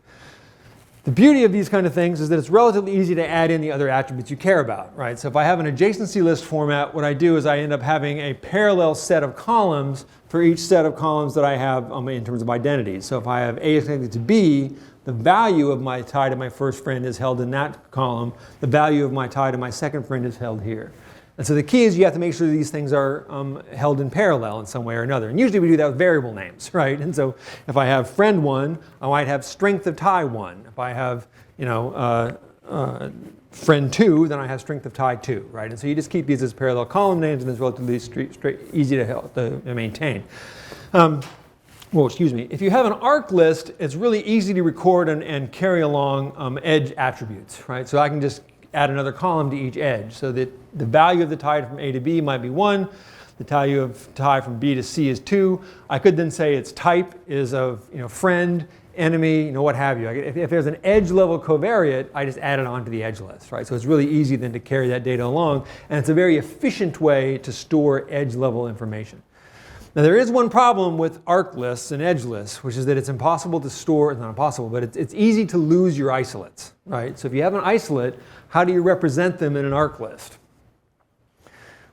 [SPEAKER 1] The beauty of these kind of things is that it's relatively easy to add in the other attributes you care about, right? So if I have an adjacency list format, what I do is I end up having a parallel set of columns for each set of columns that I have in terms of identities. So if I have A is connected to B, the value of my tie to my first friend is held in that column. The value of my tie to my second friend is held here. And so the key is you have to make sure these things are held in parallel in some way or another. And usually we do that with variable names, right? And so if I have friend 1, I might have strength of tie 1. If I have, friend 2, then I have strength of tie 2, right? And so you just keep these as parallel column names, and it's relatively easy to maintain. If you have an arc list, it's really easy to record and carry along edge attributes, right? So I can just add another column to each edge so that the value of the tie from A to B might be 1, the value of tie from B to C is 2. I could then say its type is of friend, enemy, what have you. If there's an edge level covariate, I just add it onto the edge list, right? So it's really easy then to carry that data along, and it's a very efficient way to store edge level information. Now there is one problem with arc lists and edge lists, which is that it's impossible to store, it's not impossible, but it's easy to lose your isolates, right? So if you have an isolate, how do you represent them in an arc list?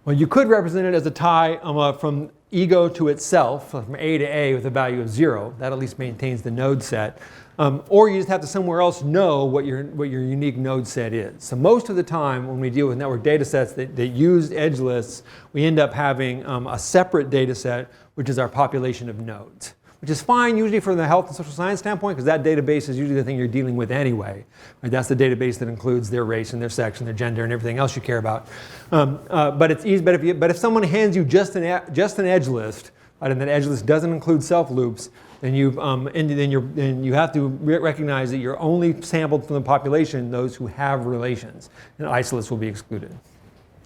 [SPEAKER 1] Well, you could represent it as a tie from ego to itself, from A to A with a value of 0. That at least maintains the node set. Or you just have to somewhere else know what your unique node set is. So most of the time when we deal with network data sets that use edge lists, we end up having a separate data set, which is our population of nodes, which is fine usually from the health and social science standpoint, because that database is usually the thing you're dealing with anyway. Right? That's the database that includes their race and their sex and their gender and everything else you care about. But it's easy. But if someone hands you just an edge list, right, and that edge list doesn't include self loops, then you have to recognize that you're only sampled from the population those who have relations, and isolates will be excluded.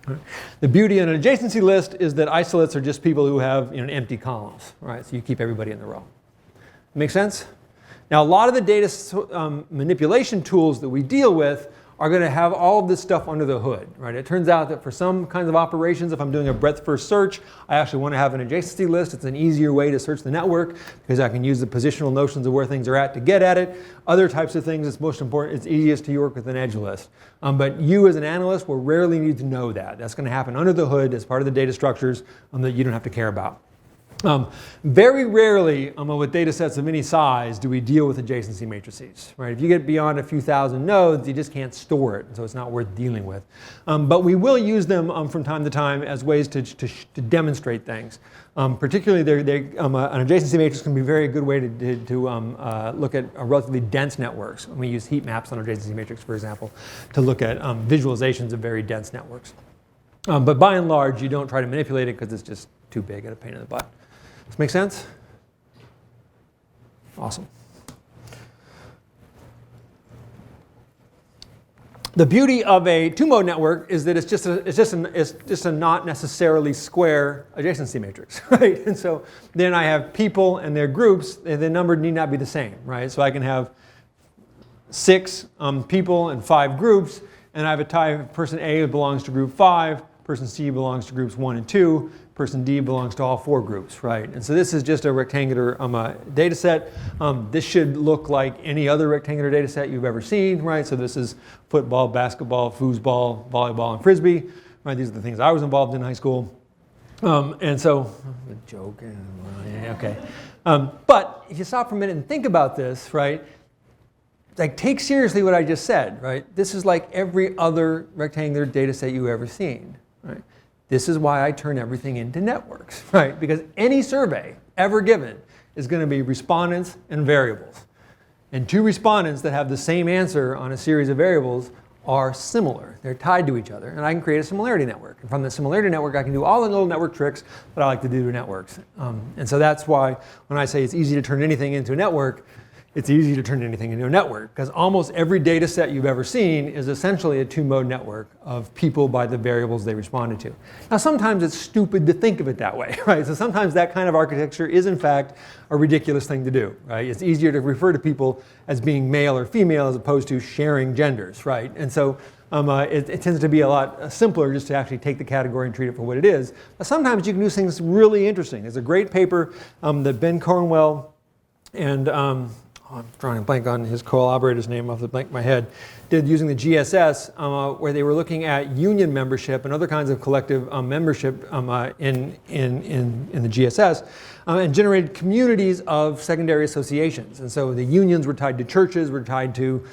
[SPEAKER 1] Right. The beauty in an adjacency list is that isolates are just people who have empty columns, right? So you keep everybody in the row. Make sense? Now a lot of the data manipulation tools that we deal with are going to have all of this stuff under the hood, right? It turns out that for some kinds of operations, if I'm doing a breadth first search, I actually want to have an adjacency list. It's an easier way to search the network because I can use the positional notions of where things are at to get at it. Other types of things, it's most important, it's easiest to work with an edge list. But you as an analyst will rarely need to know that. That's going to happen under the hood as part of the data structures that you don't have to care about. Very rarely with data sets of any size do we deal with adjacency matrices, right? If you get beyond a few thousand nodes, you just can't store it, so it's not worth dealing with. But we will use them from time to time as ways to demonstrate things. Particularly, an adjacency matrix can be a very good way to look at relatively dense networks. We use heat maps on adjacency matrix, for example, to look at visualizations of very dense networks. But by and large, you don't try to manipulate it because it's just too big and a pain in the butt. Does this make sense? Awesome. The beauty of a two-mode network is that it's just a not necessarily square adjacency matrix, right? And so then I have people and their groups, and the number need not be the same, right? So I can have 6 people and 5 groups, and I have a type person A belongs to group 5, person C belongs to groups 1 and 2, person D belongs to all 4 groups, right? And so this is just a rectangular data set. This should look like any other rectangular data set you've ever seen, right? So this is football, basketball, foosball, volleyball, and frisbee, right? These are the things I was involved in high school. And so, a joke, okay. But if you stop for a minute and think about this, right? Like, take seriously what I just said, right? This is like every other rectangular data set you've ever seen, right? This is why I turn everything into networks, right? Because any survey ever given is going to be respondents and variables. And 2 respondents that have the same answer on a series of variables are similar. They're tied to each other. And I can create a similarity network. And from the similarity network, I can do all the little network tricks that I like to do to networks. And so that's why when I say it's easy to turn anything into a network, it's easy to turn anything into a network, because almost every data set you've ever seen is essentially a 2-mode network of people by the variables they responded to. Now, sometimes it's stupid to think of it that way, right? So sometimes that kind of architecture is, in fact, a ridiculous thing to do, right? It's easier to refer to people as being male or female as opposed to sharing genders, right? And so it tends to be a lot simpler just to actually take the category and treat it for what it is. But sometimes you can do things really interesting. There's a great paper that Ben Cornwell and I'm drawing a blank on his collaborator's name off the blank of my head, did using the GSS, where they were looking at union membership and other kinds of collective membership in the GSS, and generated communities of secondary associations. And so the unions were tied to churches, were tied to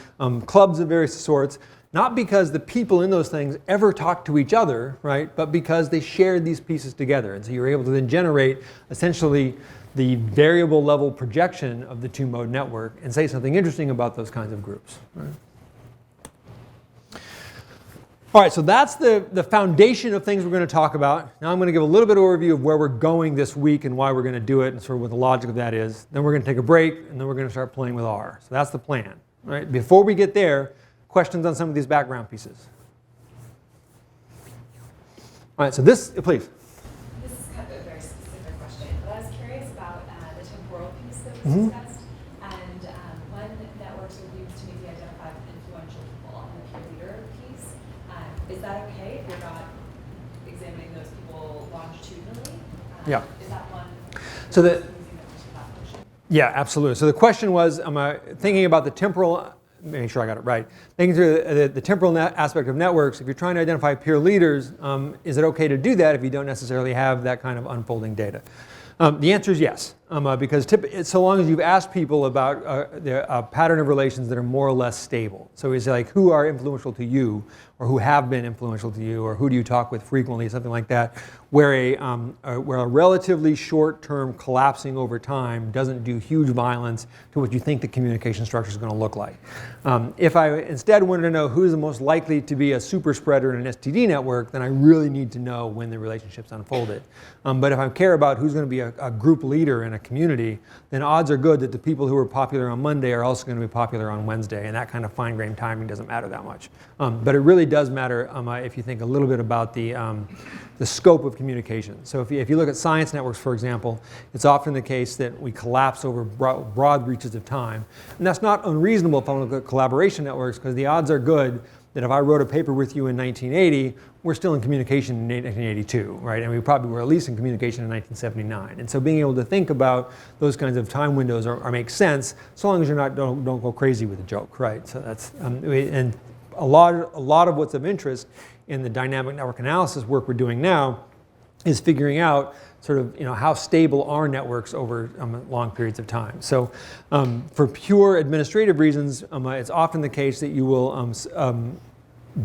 [SPEAKER 1] clubs of various sorts, not because the people in those things ever talked to each other, right, but because they shared these pieces together. And so you were able to then generate essentially the variable level projection of the 2-mode network and say something interesting about those kinds of groups. Right? All right, so that's the foundation of things we're going to talk about. Now I'm going to give a little bit of overview of where we're going this week and why we're going to do it and sort of what the logic of that is. Then we're going to take a break, and then we're going to start playing with R. So that's the plan. Right? Before we get there, questions on some of these background pieces? All right, so this, please.
[SPEAKER 3] Discussed, and when networks are used to maybe identify influential people on the peer leader piece, is that okay if you're not examining those people longitudinally?
[SPEAKER 1] Yeah.
[SPEAKER 3] Is that one?
[SPEAKER 1] So yeah, absolutely. So the question was, thinking about the temporal, make sure I got it right, thinking through the temporal aspect of networks, if you're trying to identify peer leaders, is it okay to do that if you don't necessarily have that kind of unfolding data? The answer is yes, because so long as you've asked people about a pattern of relations that are more or less stable. So it's like, who are influential to you, or who have been influential to you, or who do you talk with frequently, something like that, where a relatively short-term collapsing over time doesn't do huge violence to what you think the communication structure is going to look like. If I instead wanted to know who's the most likely to be a super spreader in an STD network, then I really need to know when the relationship's unfolded. But if I care about who's going to be a group leader in a community, then odds are good that the people who are popular on Monday are also going to be popular on Wednesday, and that kind of fine-grained timing doesn't matter that much. But it really does matter if you think a little bit about the scope of communication. So if you look at science networks, for example, it's often the case that we collapse over broad reaches of time. And that's not unreasonable if I look at collaboration networks, because the odds are good that if I wrote a paper with you in 1980, we're still in communication in 1982, right? And we probably were at least in communication in 1979. And so being able to think about those kinds of time windows makes sense, so long as you're not don't go crazy with a joke, right? So that's and a lot of what's of interest in the dynamic network analysis work we're doing now is figuring out sort of how stable are networks over long periods of time. So for pure administrative reasons, it's often the case that you will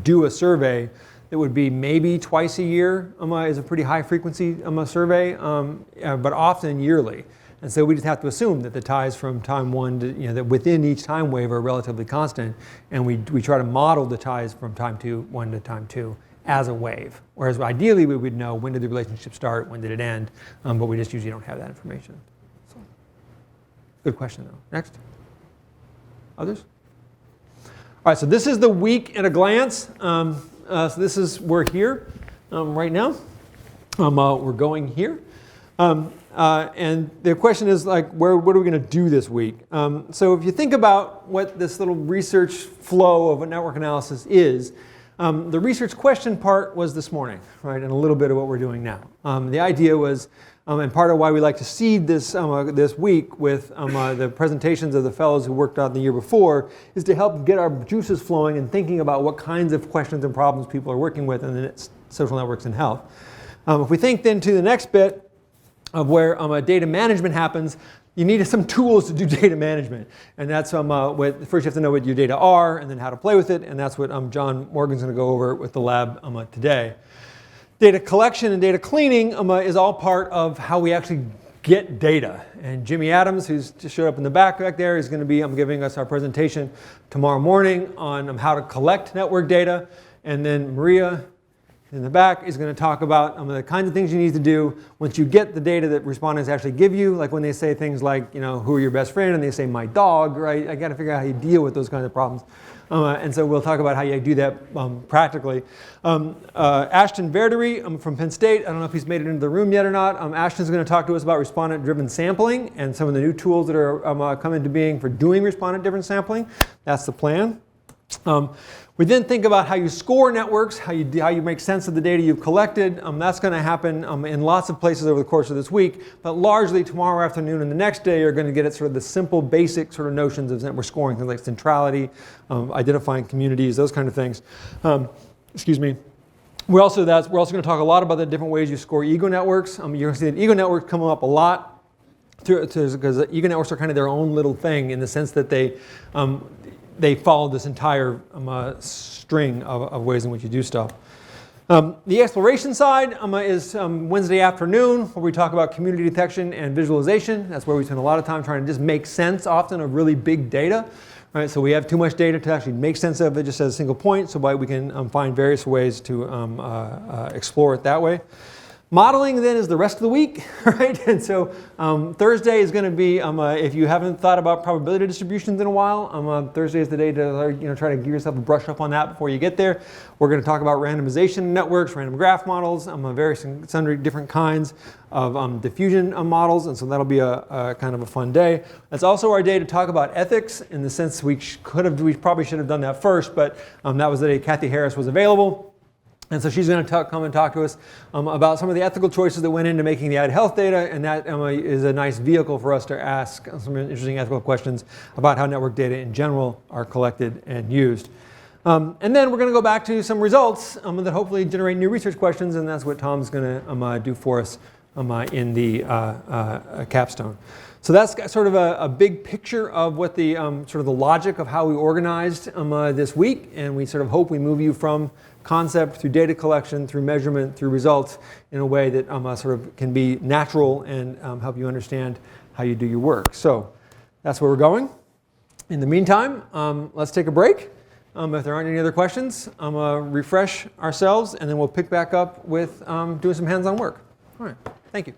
[SPEAKER 1] do a survey that would be maybe twice a year is a pretty high frequency survey, but often yearly. And so we just have to assume that the ties from time one to, that within each time wave are relatively constant, and we try to model the ties from time one to time 2 as a wave. Whereas ideally we would know when did the relationship start, when did it end, but we just usually don't have that information. So, good question though. Next. Others? All right, so this is the week at a glance. We're here right now. We're going here. And the question is like, what are we going to do this week? So if you think about what this little research flow of a network analysis is, the research question part was this morning, right, and a little bit of what we're doing now. The idea was, and part of why we like to seed this this week with the presentations of the fellows who worked on the year before, is to help get our juices flowing and thinking about what kinds of questions and problems people are working with in the social networks and health. If we think then to the next bit of where data management happens, you need some tools to do data management. And that's first you have to know what your data are and then how to play with it. And that's what John Morgan's going to go over with the lab today. Data collection and data cleaning is all part of how we actually get data. And Jimmy Adams, who's just showed up in the back there, is going to be giving us our presentation tomorrow morning on how to collect network data. And then Maria in the back is going to talk about the kinds of things you need to do once you get the data that respondents actually give you, like when they say things like, who are your best friend, and they say my dog, right? I got to figure out how you deal with those kinds of problems. And so we'll talk about how you do that practically. Ashton Verdery from Penn State, I don't know if he's made it into the room yet or not. Ashton's going to talk to us about respondent-driven sampling and some of the new tools that are coming into being for doing respondent-driven sampling. That's the plan. We then think about how you score networks, how you make sense of the data you've collected. That's going to happen in lots of places over the course of this week, but largely tomorrow afternoon and the next day you're going to get at sort of the simple, basic sort of notions of network scoring, things like centrality, identifying communities, those kind of things. Excuse me. We're also going to talk a lot about the different ways you score ego networks. You're going to see that ego networks come up a lot because ego networks are kind of their own little thing in the sense that they follow this entire string of ways in which you do stuff. The exploration side is Wednesday afternoon, where we talk about community detection and visualization. That's where we spend a lot of time trying to just make sense often of really big data. Right? So we have too much data to actually make sense of it just as a single point, so we can find various ways to explore it that way. Modeling then is the rest of the week, right? And so Thursday is going to be, if you haven't thought about probability distributions in a while, Thursday is the day to try to give yourself a brush up on that before you get there. We're going to talk about randomization networks, random graph models, various sundry different kinds of diffusion models, and so that'll be a kind of a fun day. It's also our day to talk about ethics in the sense we probably should have done that first, but that was the day Kathy Harris was available. And so she's going to come and talk to us about some of the ethical choices that went into making the iHealth data, and that is a nice vehicle for us to ask some interesting ethical questions about how network data in general are collected and used. And then we're going to go back to some results that hopefully generate new research questions, and that's what Tom's going to do for us in the capstone. So that's sort of a big picture of what the sort of the logic of how we organized this week, and we sort of hope we move you from concept through data collection, through measurement, through results in a way that sort of can be natural and help you understand how you do your work. So that's where we're going. In the meantime, let's take a break. If there aren't any other questions, refresh ourselves, and then we'll pick back up with doing some hands-on work. All right, thank you.